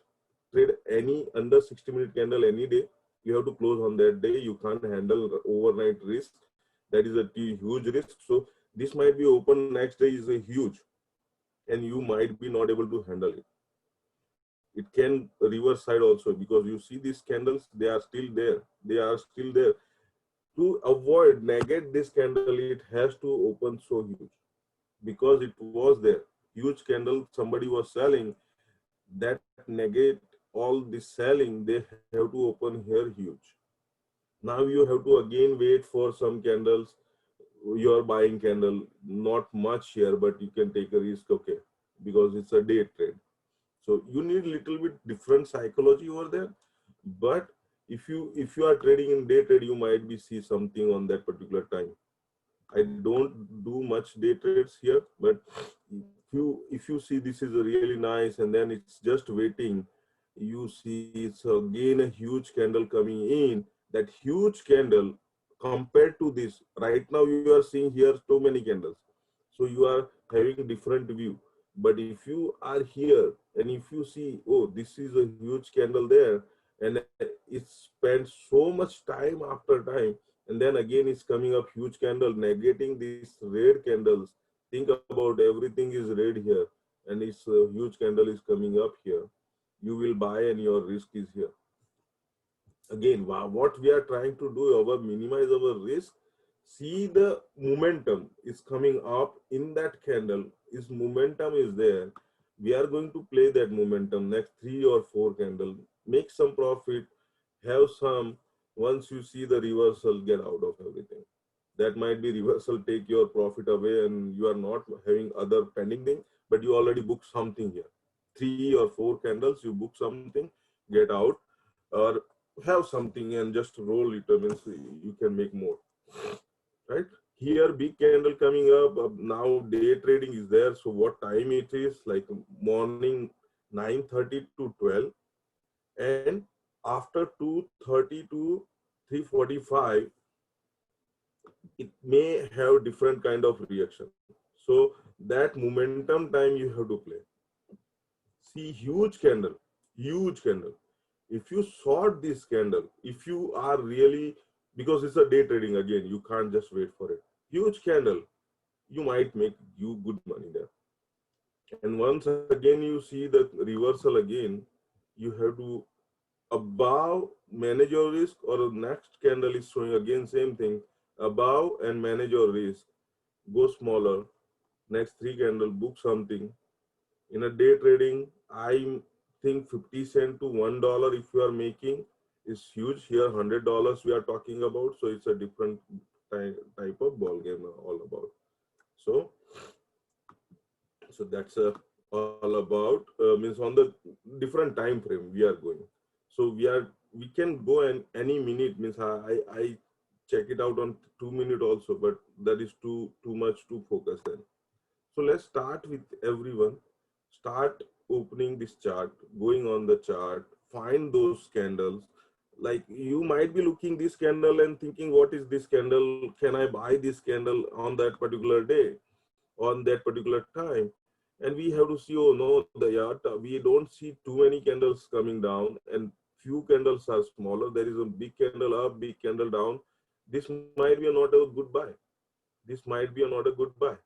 trade, any under 60-minute candle any day, you have to close on that day. You can't handle overnight risk. That is a huge risk. So this might be open next day is a huge, and you might be not able to handle it. It can reverse side also, because you see these candles, they are still there. They are still there. To avoid negate this candle, it has to open so huge, because it was there. Huge candle, somebody was selling, that negate all this selling, they have to open here huge. Now you have to again wait for some candles. You are buying candle, not much here, but you can take a risk, okay, because it's a day trade. So you need little bit different psychology over there. But if you are trading in day trade, you might be see something on that particular time. I don't do much day trades here, but if you see this is a really nice, and then it's just waiting, you see it's again a huge candle coming in. That huge candle compared to this, right now you are seeing here too many candles, so you are having different view. But if you are here and if you see, oh, this is a huge candle there, and it spends so much time after time, and then again it's coming up huge candle negating these red candles. Think about everything is red here, and it's a huge candle is coming up here. You will buy and your risk is here. Again, what we are trying to do, minimize our risk. See the momentum is coming up in that candle. Is momentum is there. We are going to play that momentum next 3 or 4 candle. Make some profit, have some. Once you see the reversal, get out of everything. That might be reversal, take your profit away, and you are not having other pending thing, but you already booked something here. 3 or 4 candles, you book something, get out, or have something and just roll it. Means you can make more, right? Here, big candle coming up. Now day trading is there. So what time it is? Like morning 9:30 to 12, and after 2:30 to 3:45, it may have different kind of reaction. So that momentum time you have to play. See, huge candle, huge candle. If you short this candle, if you are really, because it's a day trading again, you can't just wait for it. Huge candle, you might make you good money there. And once again you see the reversal again, you have to above manage your risk, or the next candle is showing again same thing, above and manage your risk, go smaller, next 3 candle book something. In a day trading, I think 50 cent to $1 if you are making is huge. Here $100 we are talking about, so it's a different type of ball game all about. So that's all about means on the different time frame we are going. So we are we can go any minute, means I check it out on 2 minutes also, but that is too much to focus then. So let's start with everyone. Start opening this chart, going on the chart, find those candles. Like you might be looking this candle and thinking, what is this candle? Can I buy this candle on that particular day, on that particular time? And we have to see, oh no, we don't see too many candles coming down, and few candles are smaller. There is a big candle up, big candle down. This might be not a good buy. This might be not a good buy.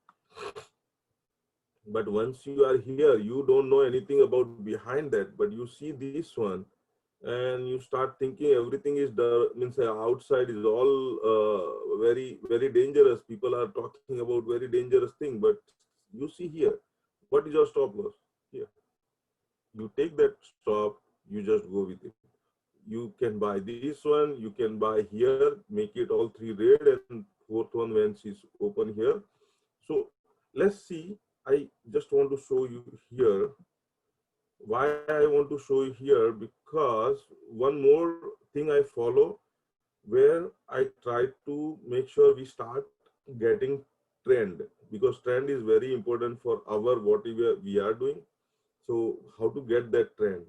But once you are here, you don't know anything about behind that, but you see this one and you start thinking everything is means outside is all very dangerous. People are talking about very dangerous thing, but you see here, what is your stop loss here? You take that stop, you just go with it. You can buy this one, you can buy here, make it all three red, and fourth one when she's open here. So let's see. I just want to show you here. Why I want to show you here, because one more thing I follow, where I try to make sure we start getting trend, because trend is very important for our whatever we are doing. So how to get that trend?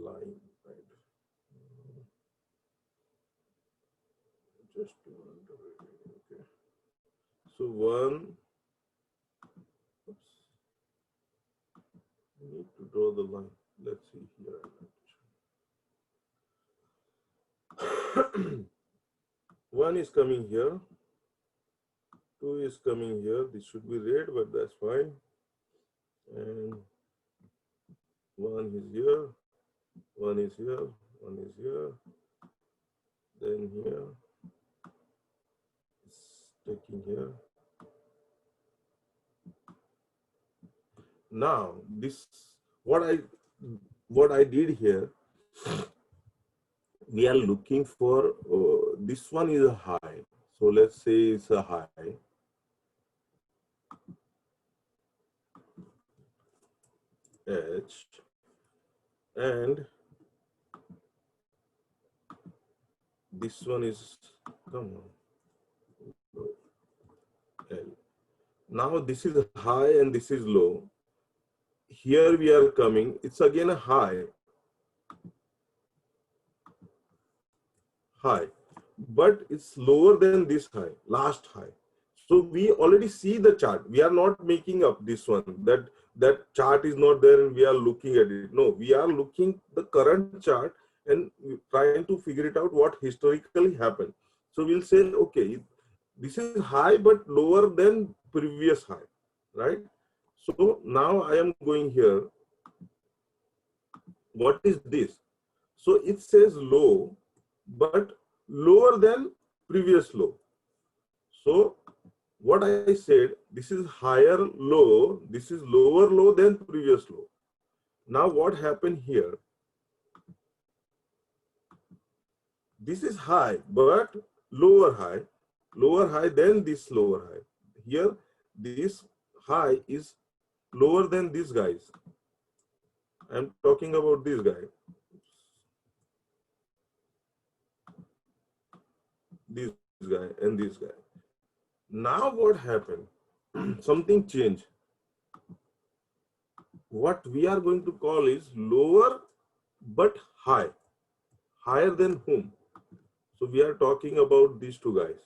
Line, right? Just okay. So one. Oops. I need to draw the line. Let's see here. One is coming here. Two is coming here. This should be red, but that's fine. And one is here. One is here. One is here. Then here. It's taking here. Now this what I did here. We are looking for this one is a high. So let's say it's a high. H, and this one is, come on, L. Now this is high and this is low. Here we are coming, it's again a high, but it's lower than this high, last high. So we already see the chart. We are not making up this one, that chart is not there and we are looking at it. No, we are looking the current chart and trying to figure it out what historically happened. So we'll say, okay, this is high but lower than previous high, right? So now I am going here. What is this? So it says low, but lower than previous low. So what I said, this is higher low, this is lower low than previous low. Now what happened here? This is high, but lower high than this lower high. Here, this high is lower than these guys. I'm talking about this guy. This guy and this guy. Now what happened? Something changed. What we are going to call is lower but high. Higher than whom? So we are talking about these two guys.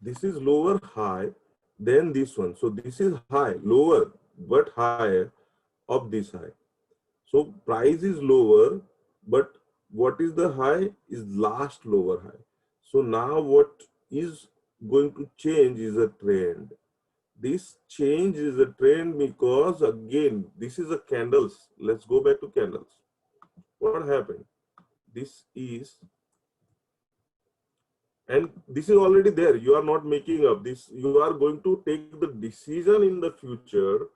This is lower high than this one. So this is high, lower but higher of this high. So price is lower, but what is the high is last lower high. So now what is going to change is a trend. This change is a trend because again, this is a candles. Let's go back to candles. What happened? This is, and this is already there. You are not making up this. You are going to take the decision in the future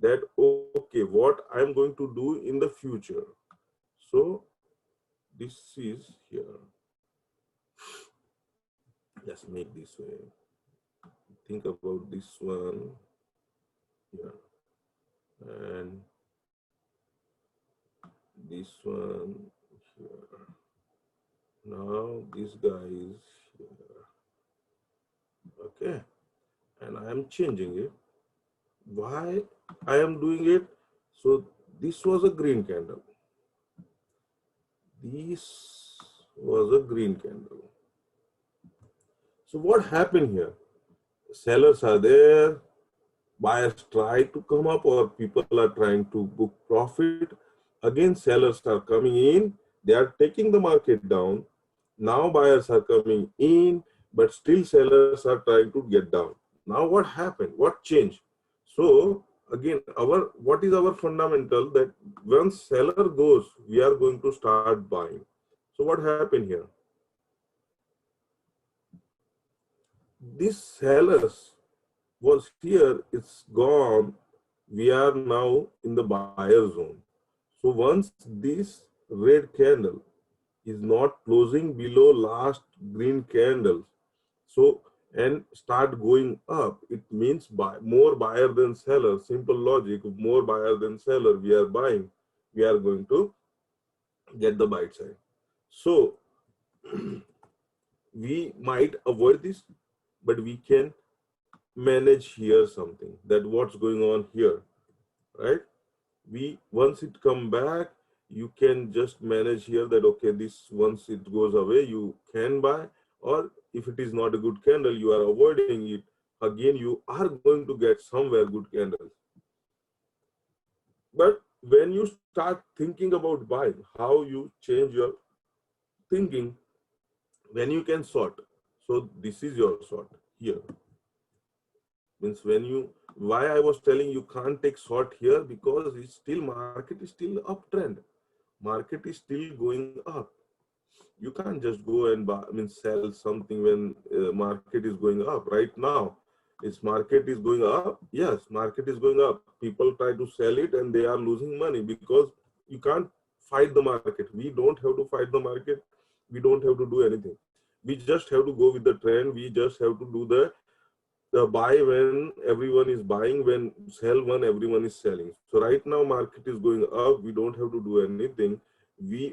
that, okay, what I'm going to do in the future. So this is here. Let's make this way. think about this one here, and this one here. Now this guy is here. Okay, and I am changing it. Why I am doing it? So this was a green candle. This was a green candle. So what happened here? Sellers are there, buyers try to come up, or people are trying to book profit. Again, sellers are coming in, they are taking the market down. Now buyers are coming in, but still sellers are trying to get down. Now what happened? What changed? So again, what is our fundamental that once seller goes, we are going to start buying. So what happened here? This sellers was here, it's gone. We are now in the buyer zone. So once this red candle is not closing below last green candles, so and start going up, it means more buyer than seller. Simple logic, more buyer than seller, we are buying, we are going to get the buy side. So we might avoid this, but we can manage here something, that what's going on here, right? We once it come back, you can just manage here that okay, this once it goes away, you can buy, or if it is not a good candle, you are avoiding it. Again, you are going to get somewhere good candles. But when you start thinking about buying, how you change your thinking when you can sort. So this is your sort here. Means when you, why I was telling you can't take short here, because it's still, market is still uptrend, market is still going up. You can't just go and buy, sell something when market is going up. Right now its market is going up, yes, market is going up, people try to sell it and they are losing money, because you can't fight the market. We don't have to fight the market, we don't have to do anything, we just have to go with the trend, we just have to do the buy when everyone is buying, when sell when everyone is selling. So right now market is going up, we don't have to do anything.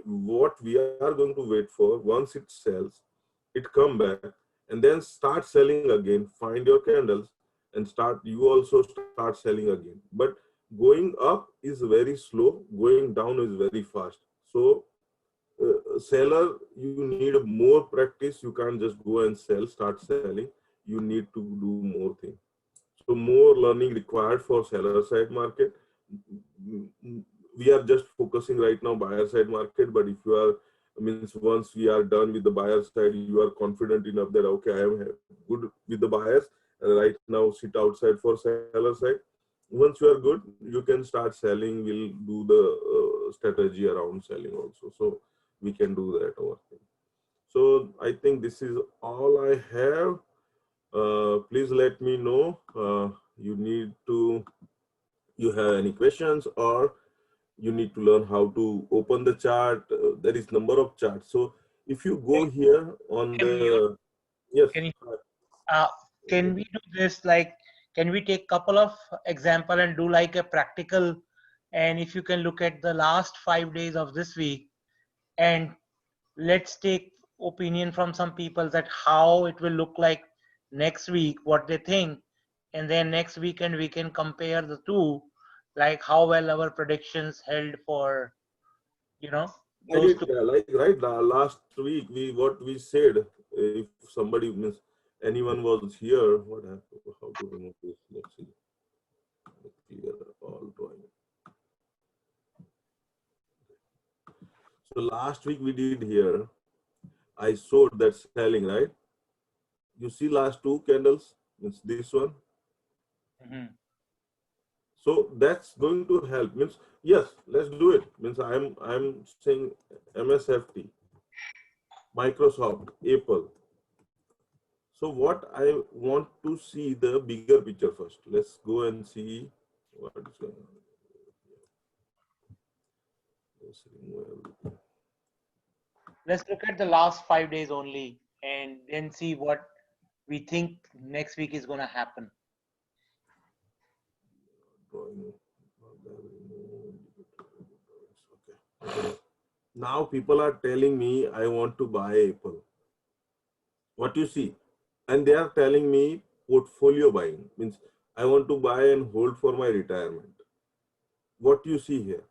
What we are going to wait for, once it sells, it come back and then start selling again, find your candles and start, you also start selling again. But going up is very slow, going down is very fast. So seller, you need more practice, you can't just go and start selling, you need to do more things. So more learning required for seller side market. We are just focusing right now buyer side market, but if you are, once we are done with the buyer side, you are confident enough that okay, I am good with the buyers, right now sit outside for seller side. Once you are good, you can start selling. We'll do the strategy around selling also, so we can do that over here. So I think this is all I have. Please let me know you have any questions, or you need to learn how to open the chart. There is number of charts. So if you go here on the, yes. Can you, can we do this, like, can we take couple of example and do like a practical, and if you can look at the last 5 days of this week, and let's take opinion from some people that how it will look like next week, what they think, and then next weekend we can compare the two, like how well our predictions held for, those two. Like right last week, what we said, if somebody anyone was here, what happened? How to remove this? Let's see. Clear all drawing. So last week we did here, I showed that selling, right? You see last two candles, means this one. So that's going to help. Means yes, let's do it. Means I'm saying MSFT, Microsoft, Apple. So what I want to see the bigger picture first. Let's go and see what is going on. Let's remove everything. Let's look at the last 5 days only and then see what we think next week is going to happen? Okay. Now people are telling me I want to buy Apple. What you see, and they are telling me portfolio buying means I want to buy and hold for my retirement. What you see here?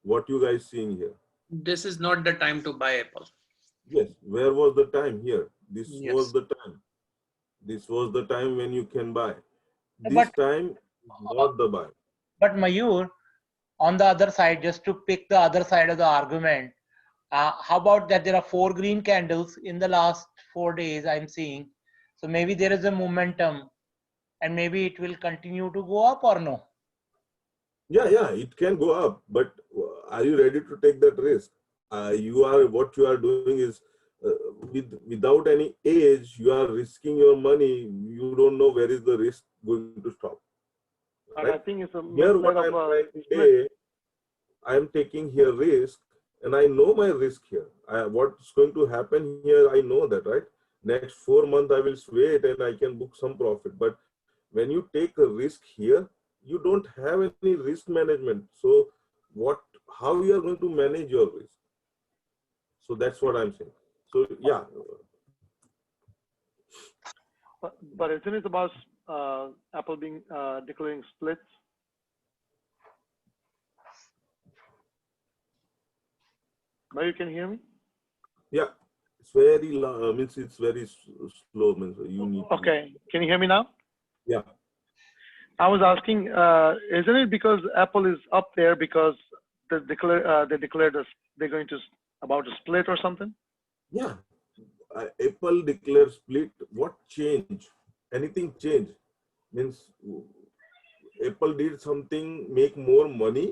What you guys seeing here? This is not the time to buy Apple. Yes. Where was the time here? This Yes. was the time. This was the time when you can buy. This But- time is not the buy. But Mayur, on the other side, just to pick the other side of the argument, how about that there are 4 green candles in the last 4 days I'm seeing. So maybe there is a momentum and maybe it will continue to go up or no? Yeah, it can go up, but are you ready to take that risk? What you are doing is without any age, you are risking your money. You don't know where is the risk going to stop. And I Right? think it's a Here, what method I'm of trying to say, I'm taking here risk, and I know my risk here. What's going to happen here, I know that, right? Next 4 months, I will wait and I can book some profit. But when you take a risk here, you don't have any risk management. So how you are going to manage your risk? So that's what I'm saying. So yeah, but isn't it about Apple being declaring splits? Now you can hear me? yeah, it's very means it's very slow. Means you need. to- Okay, can you hear me now? Yeah. I was asking, isn't it because Apple is up there because they declared they're going to about to split or something? Yeah, Apple declared split. What change? Anything change? Means Apple did something, make more money.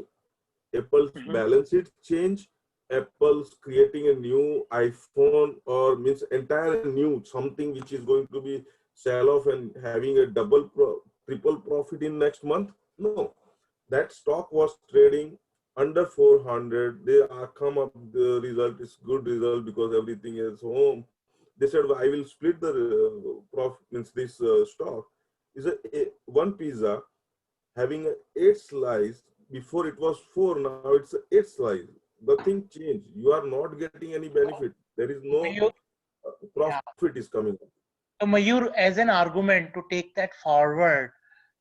Apple's Mhm. balance sheet change. Apple's creating a new iPhone or means entire new something which is going to be sell off and having a triple profit in next month. No, that stock was trading under 400. They are come up, the result is good result because everything is home. They said, well, I will split the profit, means this stock is one pizza having 8 slice. Before it was 4, now it's 8 slice. The thing changed. You are not getting any benefit. There is no Mayur, profit is coming. so Mayur, as an argument to take that forward,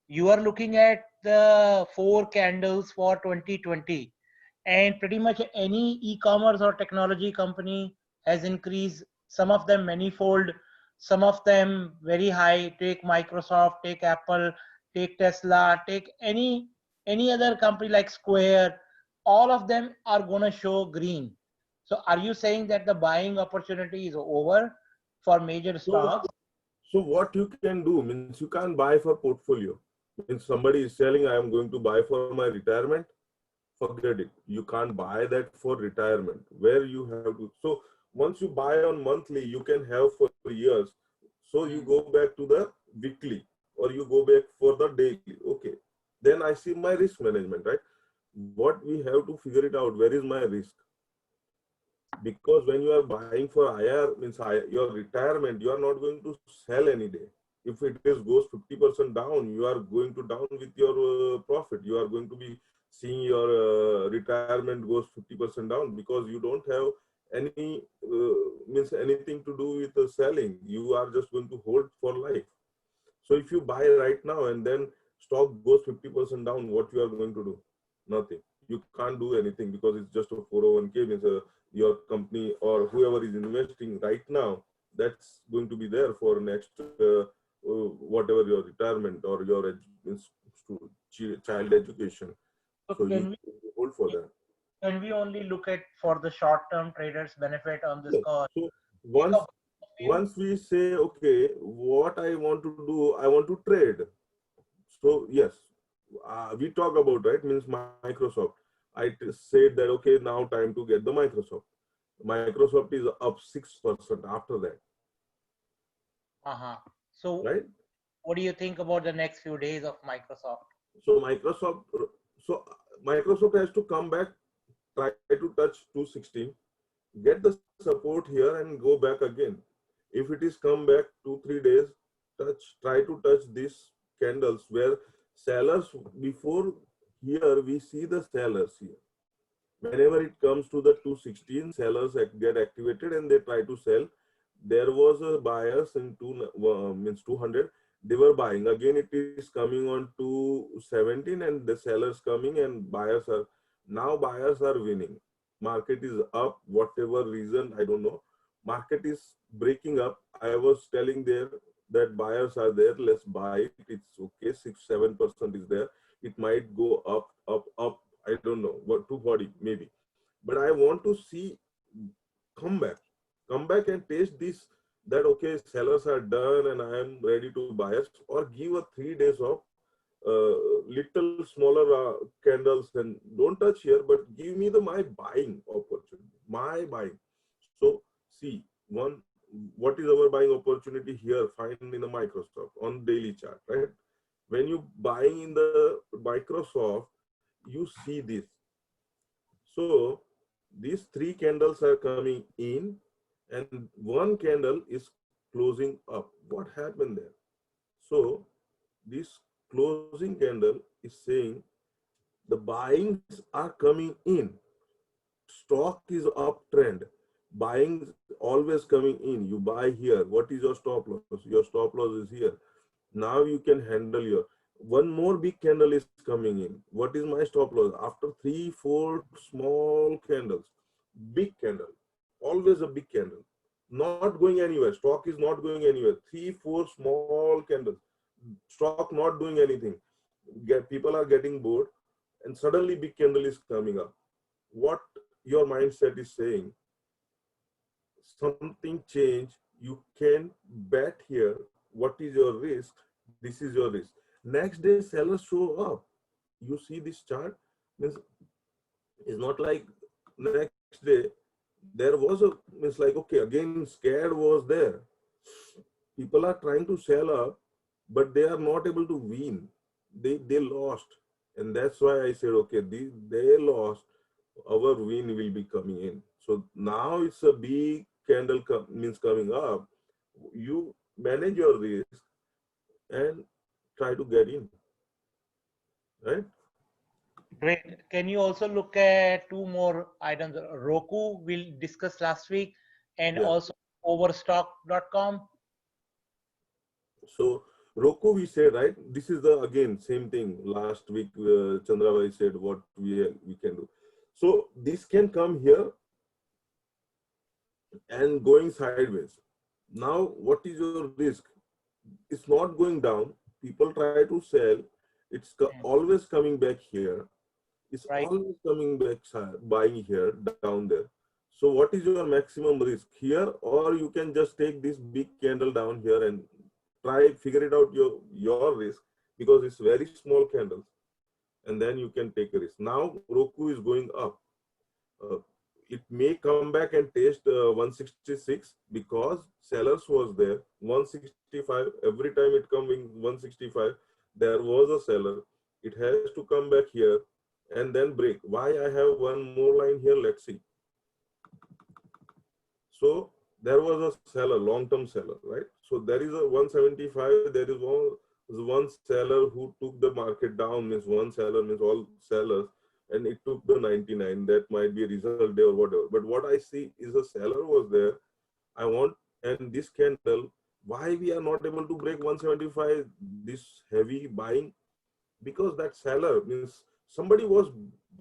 you are looking at the 4 candles for 2020 and pretty much any e-commerce or technology company has increased, some of them manifold, some of them very high. Take Microsoft, take Apple, take Tesla, take any other company like Square, all of them are going to show green. So are you saying that the buying opportunity is over for major stocks? So what you can do means you can't buy for portfolio. Means somebody is selling, I am going to buy for my retirement. Forget it. You can't buy that for retirement. Where you have to. So once you buy on monthly, you can have for years. So you go back to the weekly or you go back for the daily. Okay. Then I see my risk management, right? What we have to figure it out. Where is my risk? Because when you are buying for IR, means your retirement, you are not going to sell any day. If it goes 50% down, you are going to down with your profit. You are going to be seeing your retirement goes 50% down because you don't have any means anything to do with the selling. You are just going to hold for life. So if you buy right now and then stock goes 50% down, what you are going to do? Nothing. You can't do anything because it's just a 401k, means your company or whoever is investing right now, that's going to be there for next whatever your retirement or your child education. So you hold for that. Can we only look at for the short-term traders benefit on this call? So once we say, okay, what I want to do, I want to trade. So yes, we talk about, right, means Microsoft. I said that, okay, now time to get the Microsoft. Microsoft is up 6% after that. So right? what do you think about the next few days of Microsoft? So Microsoft has to come back, try to touch 216, get the support here and go back again. If it is come back 2-3 days, try to touch these candles where sellers before here we see the sellers here. Whenever it comes to the 216, sellers get activated and they try to sell. There was a buyers in means 200. They were buying. Again, it is coming on 217 and the sellers coming and buyers are winning. Market is up, whatever reason, I don't know. Market is breaking up. I was telling there that buyers are there. Let's buy it. It's okay. 6-7% is there. It might go up. I don't know what 240 maybe. But I want to see come back and taste this. That okay, sellers are done and I am ready to buy it, or give a 3 days of little smaller candles and don't touch here, but give me my buying opportunity, my buying. So see what is our buying opportunity here? Find in the Microsoft on daily chart, right? When you buying in the Microsoft, you see this. So these 3 candles are coming in and 1 candle is closing up. What happened there? So this closing candle is saying the buyings are coming in. Stock is uptrend. Buying always coming in. You buy here. What is your stop loss? Your stop loss is here. Now you can handle your one more big candle is coming in. What is my stop loss? After 3-4 small candles, big candle, always a big candle, not going anywhere. Stock is not going anywhere. 3-4 small candles, stock not doing anything. People are getting bored, and suddenly big candle is coming up. What your mindset is saying? Something change. You can bet here. What is your risk? This is your risk. Next day, sellers show up. You see this chart? Means it's not like next day there was a means like okay again scared was there. People are trying to sell up, but they are not able to win. They lost, and that's why I said okay they lost. Our win will be coming in. So now it's a big candle means coming up. You manage your risk and try to get in, right? Great. Can you also look at 2 more items? Roku we discussed last week, and Yeah. also overstock.com. So Roku we said, right? This is the again same thing. Last week Chandra said what we can do. So this can come here and going sideways. Now what is your risk? It's not going down. People try to sell. It's always coming back here. It's Right. always coming back buying here down there. So what is your maximum risk here? Or you can just take this big candle down here and try figure it out your risk, because it's very small candles, and then you can take a risk. Now Roku is going up. It may come back and test 166 because sellers was there. 165 every time it coming 165 there was a seller. It has to come back here and then break. Why I have one more line here? Let's see. So there was a seller, long-term seller, right? So there is a 175. There is one seller who took the market down. Means one seller means all sellers, and it took the 99. That might be a result day or whatever. But what I see is a seller was there. I want, and this candle. Why we are not able to break 175? This heavy buying, because that seller means somebody was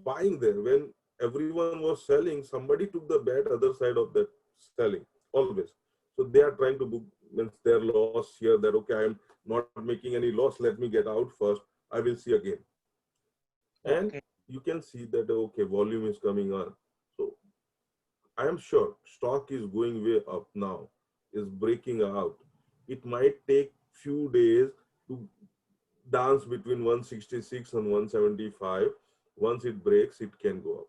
buying there when everyone was selling. Somebody took the bad other side of that selling always. So they are trying to book means their loss here, that okay, I'm not making any loss, let me get out first, I will see again. And Okay. you can see that okay, volume is coming on. So I am sure stock is going way up now, is breaking out. It might take few days to dance between 166 and 175. Once it breaks, it can go up.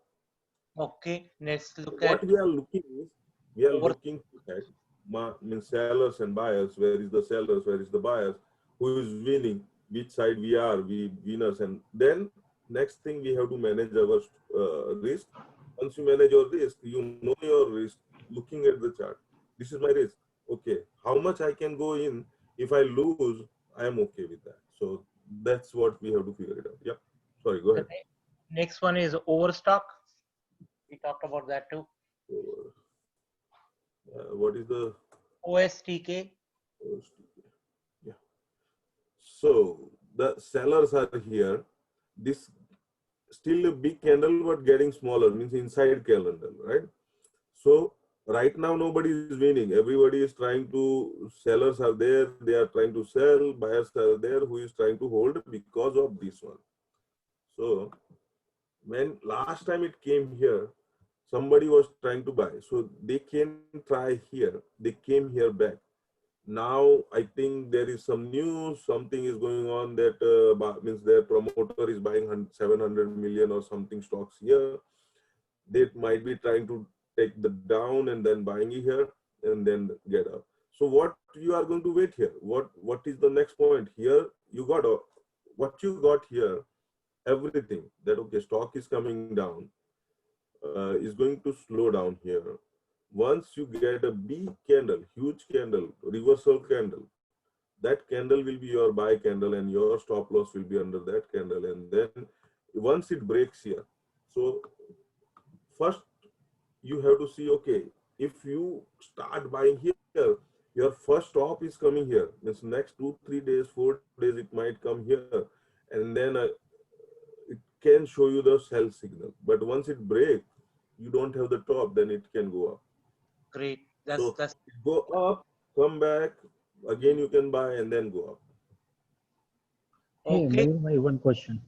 Okay. Let's look What at we are looking is, we are over. looking at means sellers and buyers. Where is the sellers? Where is the buyers? Who is winning? Which side we are? We winners. And then next thing we have to manage our risk. Once you manage your risk, you know your risk. Looking at the chart, this is my risk. Okay, how much I can go in If I lose, I am okay with that. So that's what we have to figure it out. Yeah. Sorry, go The ahead. next one is overstock. We talked about that too. What is the OSTK. yeah. So the sellers are here. This still a big candle, but getting smaller, means inside candle, right? So right now nobody is winning. Everybody is trying to. Sellers are there. They are trying to sell. Buyers are there who is trying to hold because of this one. So when last time it came here, somebody was trying to buy. So they can try here. They came here back. Now I think there is some news, something is going on that means their promoter is buying 700 million or something stocks here. They might be trying to take the down and then buying it here and then get up. So what you are going to wait here? What is the next point here? You got what you got here, everything that okay, stock is coming down, is going to slow down here. Once you get a big candle, huge candle, reversal candle, that candle will be your buy candle and your stop loss will be under that candle. And then once it breaks here, so first you have to see, okay, if you start buying here, your first stop is coming here. Means next 2-3 days, 4 days, it might come here. And then it can show you the sell signal. But once it breaks, you don't have the top, then it can go up. Great. So That's go up, come back, again you can buy and then go up. Hey, okay. Mayur, one question.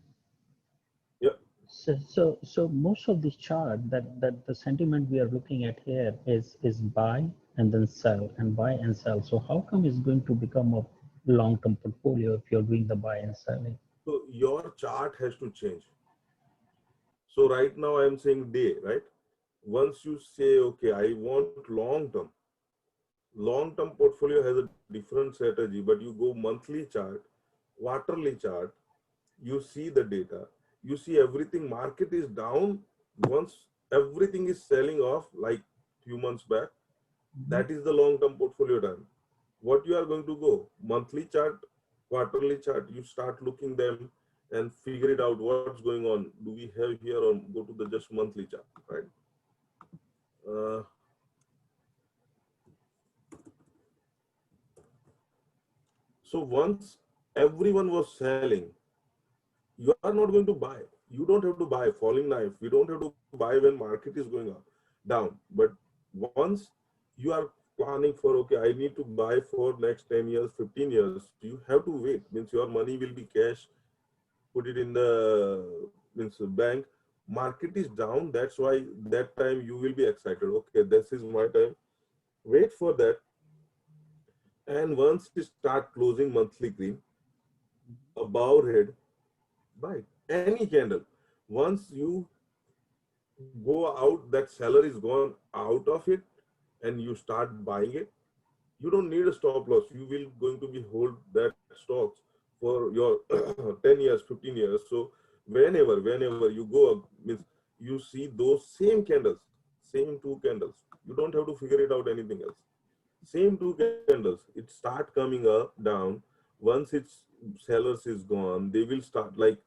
Yeah. So most of this chart that the sentiment we are looking at here is buy and then sell and buy and sell. So how come it's going to become a long-term portfolio if you're doing the buy and selling? So your chart has to change. So right now I am saying day, right? Once you say, okay, I want long-term portfolio has a different strategy, but you go monthly chart, quarterly chart, you see the data, you see everything, market is down. Once everything is selling off like few months back, that is the long-term portfolio time. What you are going to go monthly chart, quarterly chart, you start looking them and figure it out what's going on. Do we have here or go to the just monthly chart, right? So once everyone was selling, you are not going to buy. You don't have to buy falling knife. You don't have to buy when market is going up, down. But once you are planning for, okay, I need to buy for next 10 years, 15 years, you have to wait. Means your money will be cash, put it in the means bank. Market is down. That's why that time you will be excited. Okay, this is my time. Wait for that. And once you start closing monthly green, above red, buy any candle. Once you go out, that seller is gone out of it and you start buying it, you don't need a stop loss. You will going to be hold that stocks for your 10 years, 15 years. So whenever you go up, means you see those same candles, same two candles. You don't have to figure it out anything else. Same two candles, it start coming up, down. Once its sellers is gone, they will start like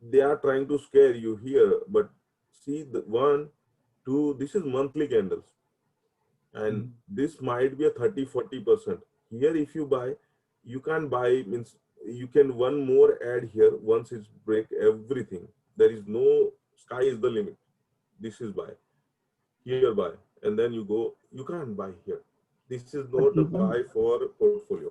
they are trying to scare you here. But see the 1, 2, this is monthly candles. And this might be a 30-40%. Here, if you buy, you can buy, means you can one more add here once it's break everything. There is no sky is the limit. This is buy. Here buy. And then you go, you can't buy here. This is not a buy for portfolio.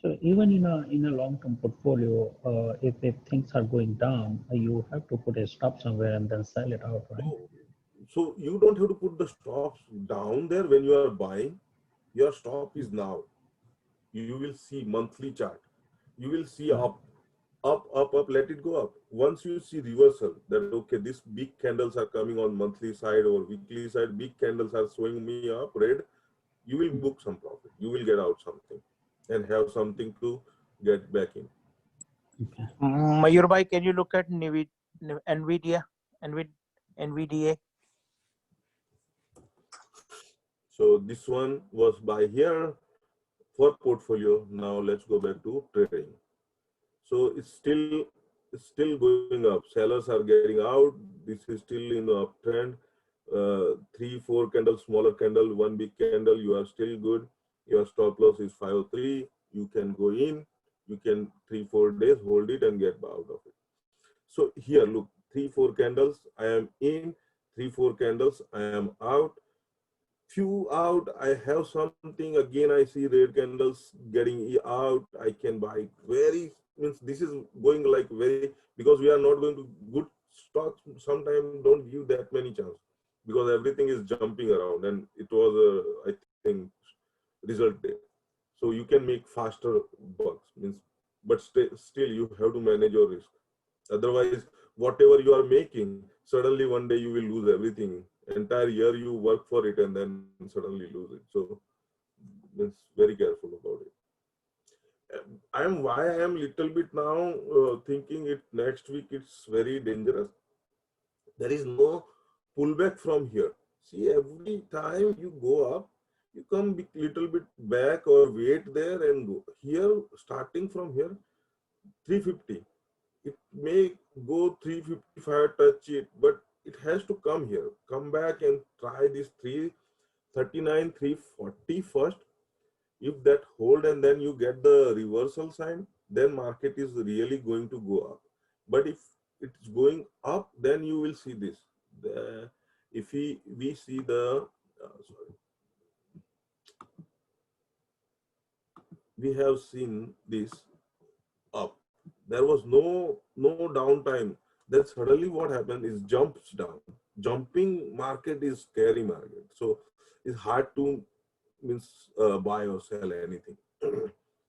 So even in a long-term portfolio, if things are going down, you have to put a stop somewhere and then sell it out, right? So you don't have to put the stops down there when you are buying. Your stop is now. You will see monthly chart. You will see up, let it go up. Once you see reversal, that okay, these big candles are coming on monthly side or weekly side, big candles are showing me up red, you will book some profit. You will get out something and have something to get back in. Mayur bhai, can you look at NVIDIA? NVDA? So this one was by here, for portfolio. Now let's go back to trading. So it's still going up. Sellers are getting out. This is still in the uptrend. 3-4 candles, smaller candle, one big candle, you are still good. Your stop loss is 503. You can go in. You can 3-4 days hold it and get out of it. So here, look, 3-4 candles, I am in. 3-4 candles, I am out. Few out, I have something. Again, I see red candles getting out. I can buy very, means this is going like very, because we are not going to good stocks. Sometimes don't give that many chance because everything is jumping around, and it was I think result day. So you can make faster bucks, means, but still you have to manage your risk. Otherwise, whatever you are making, suddenly one day you will lose everything. Entire year you work for it and then suddenly lose it. So it's very careful about it. Why I am little bit now thinking it next week it's very dangerous. There is no pullback from here. See, every time you go up, you come little bit back or wait there and go. Here, starting from here, 350. It may go 355, touch it, but it has to come here. Come back and try this 339, 340 first. If that hold and then you get the reversal sign, then market is really going to go up. But if it's going up, then you will see this. If we see the, we have seen this up. There was no downtime. Then suddenly what happened is jumps down. Jumping market is scary market. So it's hard to buy or sell anything.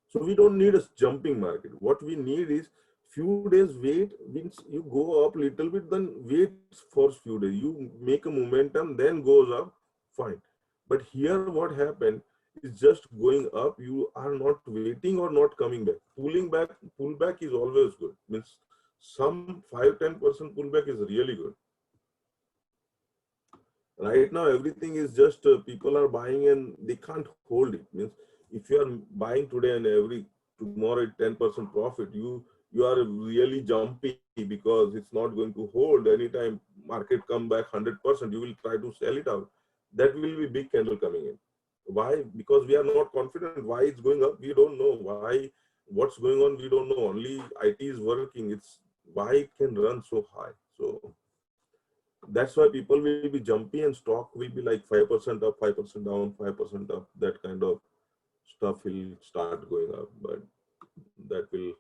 So we don't need a jumping market. What we need is few days wait, means you go up little bit, then wait for few days. You make a momentum, then goes up, fine. But here what happened is just going up. You are not waiting or not coming back. Pullback is always good. Means some 5-10% pullback is really good. Right now, everything is just people are buying and they can't hold it. Means if you are buying today and tomorrow 10% profit, you are really jumpy because it's not going to hold. Anytime market come back 100%, you will try to sell it out. That will be big candle coming in. Why? Because we are not confident why it's going up. We don't know why. What's going on? We don't know. Only IT is working. It's why it can run so high. So that's why people will be jumpy and stock will be like 5% up, 5% down, 5% up. That kind of stuff will start going up. But that will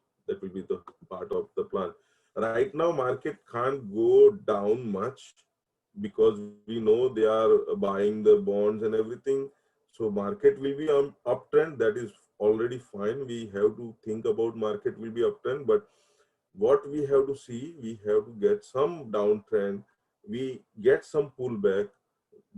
be the part of the plan. Right now, market can't go down much because we know they are buying the bonds and everything. So market will be uptrend. That is already fine. We have to think about market will be uptrend. But what we have to see, we have to get some downtrend. We get some pullback.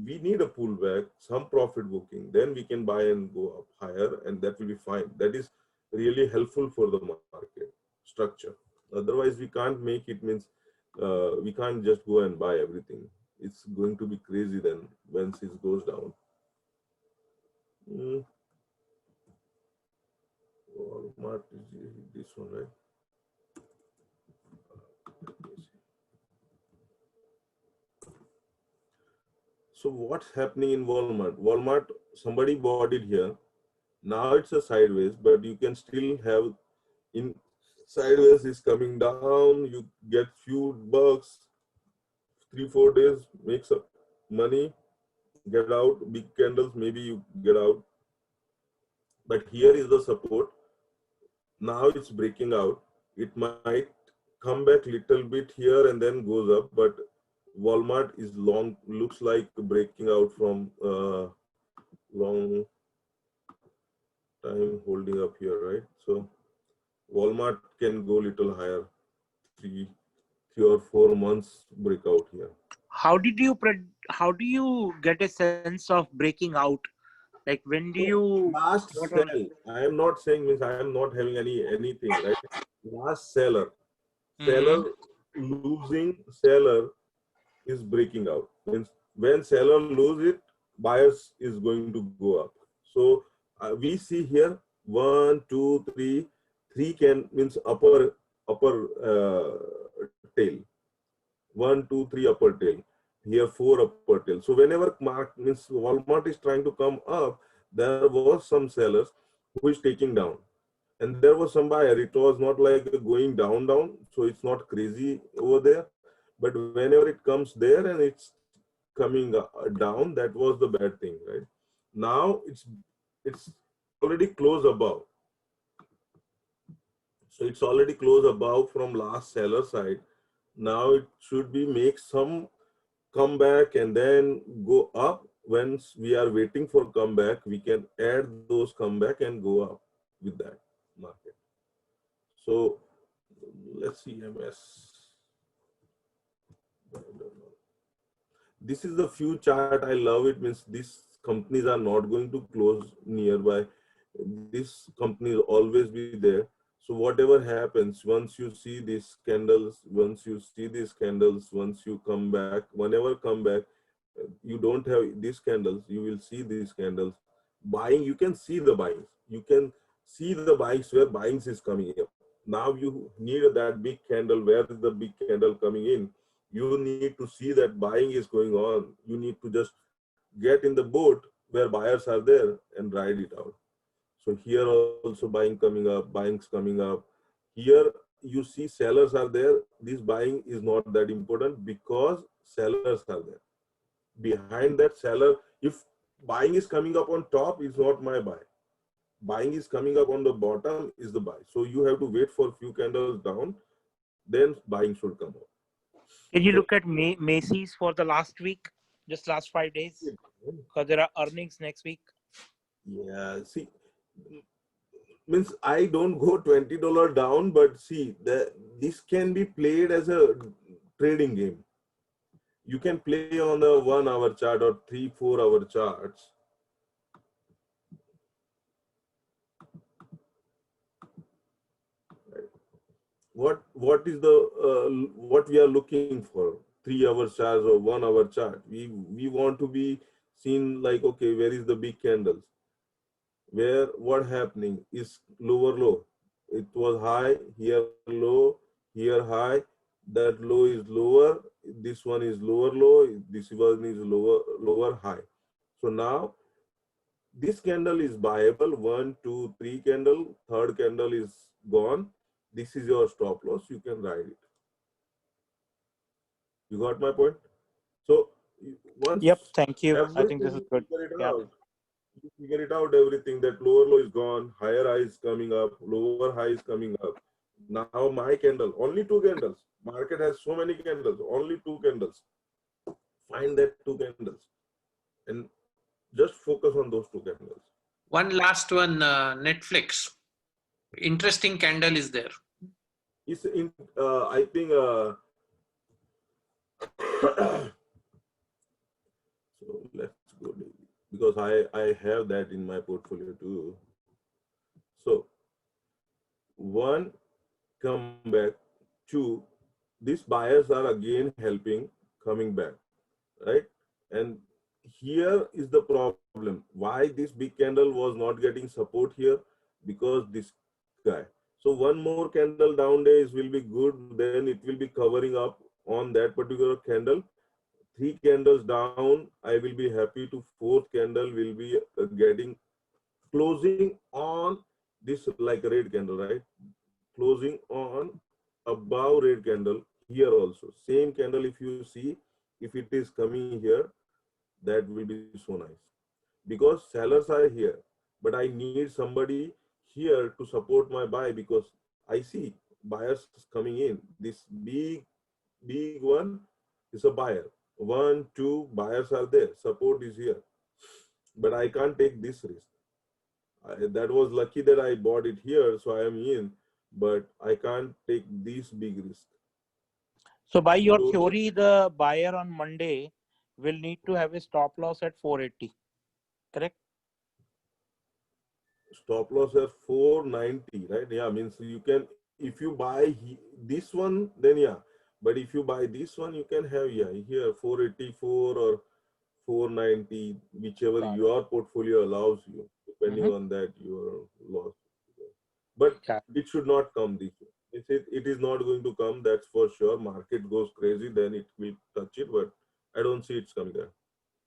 We need a pullback, some profit booking. Then we can buy and go up higher, and that will be fine. That is really helpful for the market structure. Otherwise, we can't make it. Means we can't just go and buy everything. It's going to be crazy then once it goes down. Walmart is this one, right? So what's happening in Walmart? Walmart, somebody bought it here. Now it's a sideways, but you can still have in sideways is coming down. You get few bucks, 3-4 days, makes up money, get out, big candles, maybe you get out. But here is the support. Now it's breaking out. It might come back little bit here and then goes up, but Walmart is long, looks like breaking out from long time holding up here, right? So Walmart can go little higher, 3 or 4 months breakout here. How do you get a sense of breaking out? Like when do you last sell? I am not saying means I am not having anything, right? Last seller losing, seller is breaking out. Means when seller lose it, buyers is going to go up. So we see here 1, 2, 3. 3 can means upper tail. 1, 2, 3 upper tail. Here 4 upper tail. So whenever means Walmart is trying to come up, there was some sellers who is taking down, and there was some buyer. It was not like going down, so it's not crazy over there. But whenever it comes there and it's coming down, that was the bad thing, right? Now it's already close above. So it's already close above from last seller side. Now it should be make some comeback and then go up. Once we are waiting for comeback, we can add those comeback and go up with that market. So let's see MS. This is the few chart. I love it. Means these companies are not going to close nearby. This company will always be there. So whatever happens, once you see these candles, once you come back, whenever come back, you don't have these candles, you will see these candles. Buying, you can see the buying. You can see the buyings where buyings is coming up. Now you need that big candle. Where is the big candle coming in? You need to see that buying is going on. You need to just get in the boat where buyers are there and ride it out. So here also buying coming up, buying's coming up. Here you see sellers are there. This buying is not that important because sellers are there. Behind that seller, if buying is coming up on top, is not my buy. Buying is coming up on the bottom is the buy. So you have to wait for a few candles down, then buying should come up. Can you look at Macy's for the last week, just last 5 days? Because there are earnings next week. Yeah, see, means I don't go $20 down, but see, this can be played as a trading game. You can play on a 1 hour chart or 3-4 hour charts. What is the what we are looking for? 3 hour charts or 1 hour chart. We want to be seen like, okay, where is the big candles? Where what happening is lower low. It was high, here low, here high. That low is lower. This one is lower low. This one is lower high. So now this candle is buyable. 1, 2, 3 candle. Third candle is gone. This is your stop loss. You can ride it. You got my point? So once Yep, thank you. I think this is good. Yeah. You figure it out, everything, that lower low is gone, higher high is coming up, lower high is coming up. Now my candle, only 2 candles. Market has so many candles, only 2 candles. Find that 2 candles and just focus on those 2 candles. One last one, Netflix. Interesting candle is there. It's in, I think, so let's go daily, because I have that in my portfolio too. So 1, come back. 2, these buyers are again helping, coming back, right? And here is the problem. Why this big candle was not getting support here? Because this guy. So one more candle down days will be good. Then it will be covering up on that particular candle. 3 candles down, I will be happy to. 4th candle will be getting closing on this like a red candle, right? Closing on above red candle here also. Same candle, if you see, if it is coming here, that will be so nice. Because sellers are here, but I need somebody here to support my buy, because I see buyers coming in. This big one is a buyer. 1, 2 buyers are there. Support is here. But I can't take this risk. That was lucky that I bought it here, so I am in. But I can't take this big risk. So by your theory, the buyer on Monday will need to have a stop loss at 480, correct? Stop loss at 490, right? Yeah, means you can, if you buy this one, then yeah. But if you buy this one, you can have, yeah, here 484 or 490, whichever your portfolio allows you. depending on that, you are lost. But Yeah. it should not come this way. It is not going to come, that's for sure. Market goes crazy, then it will touch it, but I don't see it's coming there.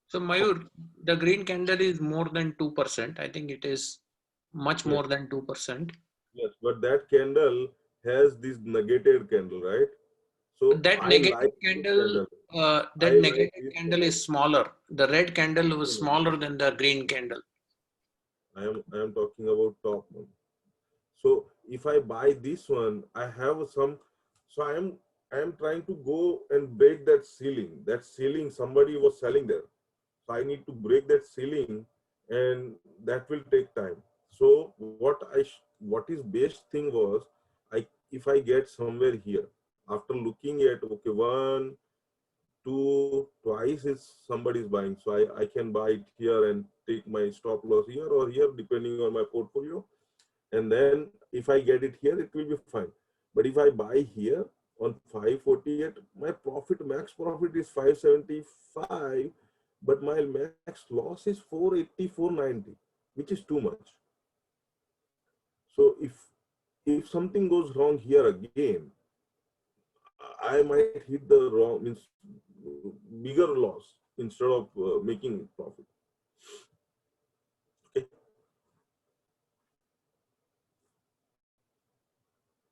So Mayur, the green candle is more than 2%. I think it is much more than 2%. Yes, but that candle has this negated candle, right? So That I negative like this candle, I that like negative this candle is smaller. The red candle was No, no. smaller than the green candle. I am talking about top one. So if I buy this one, I have some. So I am trying to go and break that ceiling. That ceiling somebody was selling there. So I need to break that ceiling, and that will take time. So what is best thing was, if I get somewhere here after looking at, okay, one, two, twice is somebody is buying, so I can buy it here and take my stop loss here or here depending on my portfolio, and then if I get it here, it will be fine. But if I buy here on 548, my profit, max profit is 575, but my max loss is 480, 490, which is too much. So if something goes wrong here again, I might hit the wrong, means bigger loss instead of making profit. Okay.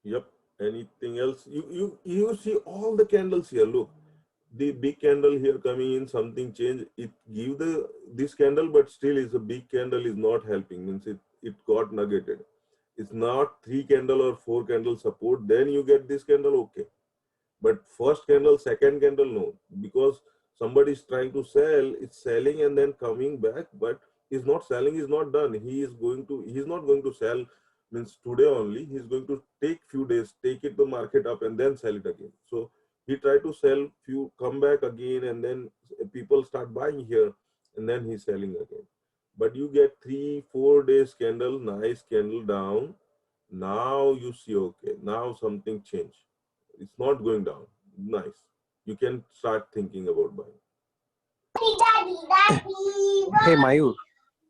Yep. Anything else? You see all the candles here. Look, the big candle here coming in, something change. It give this candle, but still is a big candle is not helping. Means it got negated. It's not 3 candle or 4 candle support. Then you get this candle, okay. But first candle, second candle, no, because somebody is trying to sell, it's selling and then coming back, but he's not selling, is not done. He's not going to sell, means today only. He's going to take few days, take it to market up and then sell it again. So he tried to sell few, come back again, and then people start buying here, and then he's selling again. But you get 3-4 days candle, nice candle down. Now you see, okay, now something changed. It's not going down. Nice. You can start thinking about buying. Hey Mayur,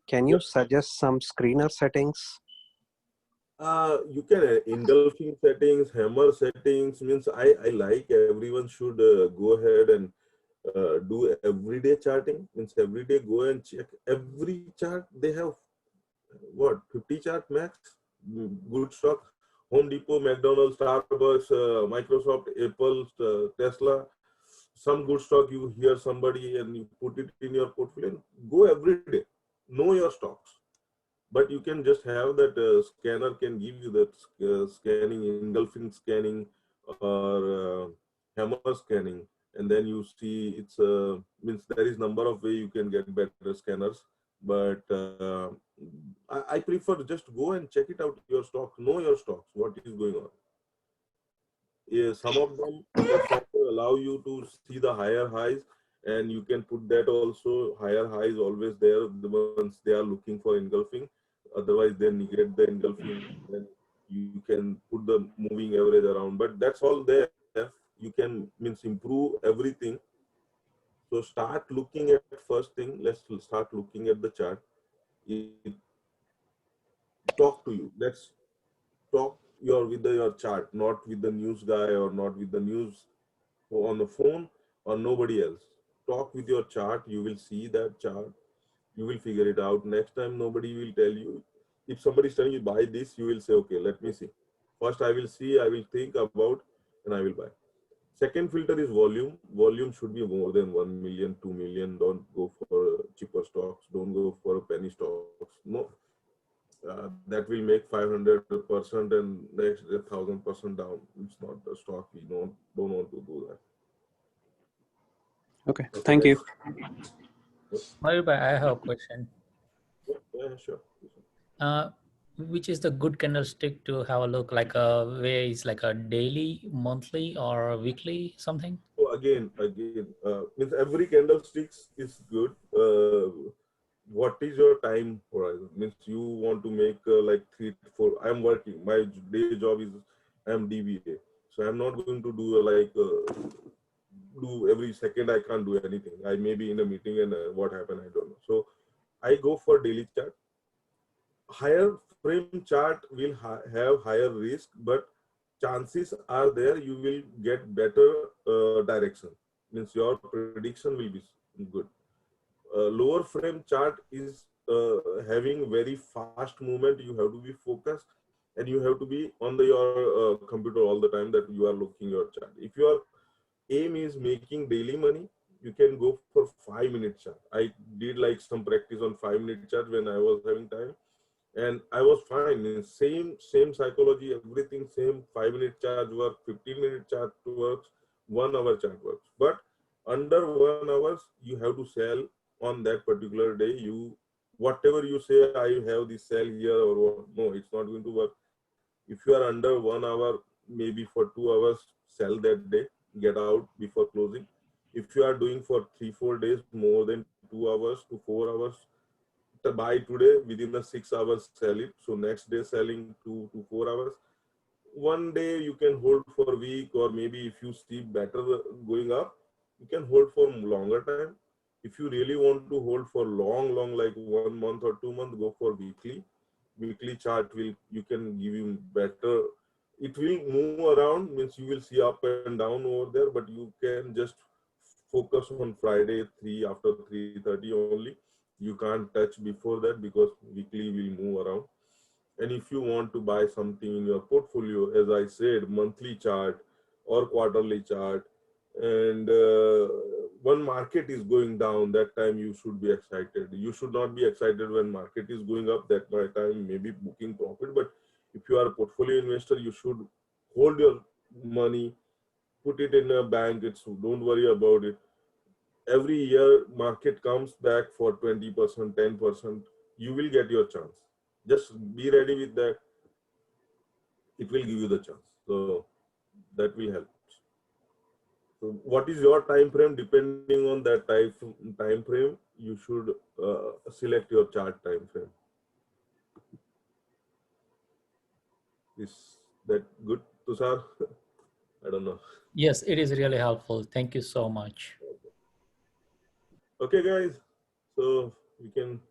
can you suggest some screener settings? You can engulfing settings, hammer settings. Means I like everyone should go ahead and do everyday charting. Means every day go and check every chart. They have what, 50 chart max, good stock. Home Depot, McDonald's, Starbucks, Microsoft, Apple, Tesla. Some good stock you hear somebody and you put it in your portfolio. Go every day. Know your stocks. But you can just have that scanner can give you that scanning, engulfing scanning or hammer scanning, and then you see it's means there is number of way you can get better scanners. But I prefer just go and check it out your stock, know your stocks, what is going on. Yeah, some of them the software allow you to see the higher highs, and you can put that also. Higher highs always there, the ones they are looking for engulfing. Otherwise they negate the engulfing, then you can put the moving average around, but that's all there. You can means improve everything. So start looking at first thing. Let's start looking at the chart. Talk to you. Let's talk with your chart, not with the news guy or not with the news on the phone or nobody else. Talk with your chart. You will see that chart. You will figure it out. Next time nobody will tell you. If somebody is telling you buy this, you will say, okay, let me see. First I will see, I will think about, and I will buy. Second filter is volume. Volume should be more than 1 million, 2 million. Don't go for cheaper stocks. Don't go for penny stocks. No, that will make 500% and next 1,000% down. It's not the stock. We don't want to do that. Okay, thank you. Mayur, I have a question. Yeah, sure. Which is the good candlestick to have a look, like a way is like a daily, monthly, or weekly something? So again, means every candlesticks is good. What is your time horizon? Means you want to make like 3 to 4. I'm working. My day job is I'm DBA, so I'm not going to do do every second. I can't do anything. I may be in a meeting and what happened I don't know. So I go for daily chart. higher frame chart will have higher risk, but chances are there you will get better direction. Means your prediction will be good. Lower frame chart is having very fast movement. You have to be focused and you have to be on your computer all the time that you are looking your chart. If your aim is making daily money, you can go for 5-minute chart. I did like some practice on 5-minute chart when I was having time, and I was fine. Same psychology, everything same. 5-minute chart works, 15-minute chart works, 1 hour chart works. But under 1 hour, you have to sell on that particular day. You whatever you say, I have this sell here or what, no, it's not going to work. If you are under 1 hour, maybe for 2 hours, sell that day, get out before closing. If you are doing for 3-4 days, more than 2 hours to 4 hours, to buy today, within the 6 hours, sell it. So next day selling 2 to 4 hours. One day you can hold for a week, or maybe if you see better going up, you can hold for longer time. If you really want to hold for long, like 1 month or 2 months, go for weekly. Weekly chart you can give you better. It will move around, means you will see up and down over there, but you can just focus on Friday after 3:30 only. You can't touch before that because weekly will move around. And if you want to buy something in your portfolio, as I said, monthly chart or quarterly chart, and when market is going down, that time you should be excited. You should not be excited when market is going up. That time maybe booking profit. But if you are a portfolio investor, you should hold your money, put it in a bank. Don't worry about it. Every year market comes back for 20%, 10%. You will get your chance. Just be ready with that. It will give you the chance. So that will help. So what is your time frame? Depending on that time frame, you should select your chart time frame. Is that good, Tushar? I don't know. Yes, it is really helpful. Thank you so much. Okay, guys. So we can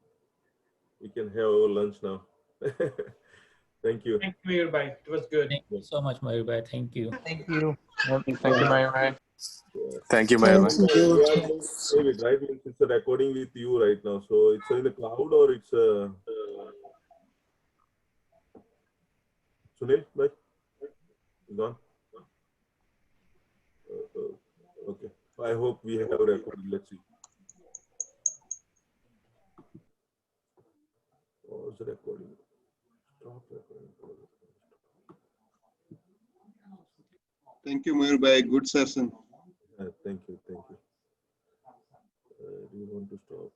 have our lunch now. Thank you. Thank you, Mayur Bhai. It was good. Thank you so much, Mayur. Thank you. Thank you. Thank you, Mayur. Thank you, Mayur. We are going to save it, right? It's a recording with you right now. So it's in the cloud or it's Sunil, bye. Gone. Okay. I hope we have a recording. Let's see. Pause the recording. Stop recording. Thank you, Mayur bhai. Good session. Thank you. Do you want to stop?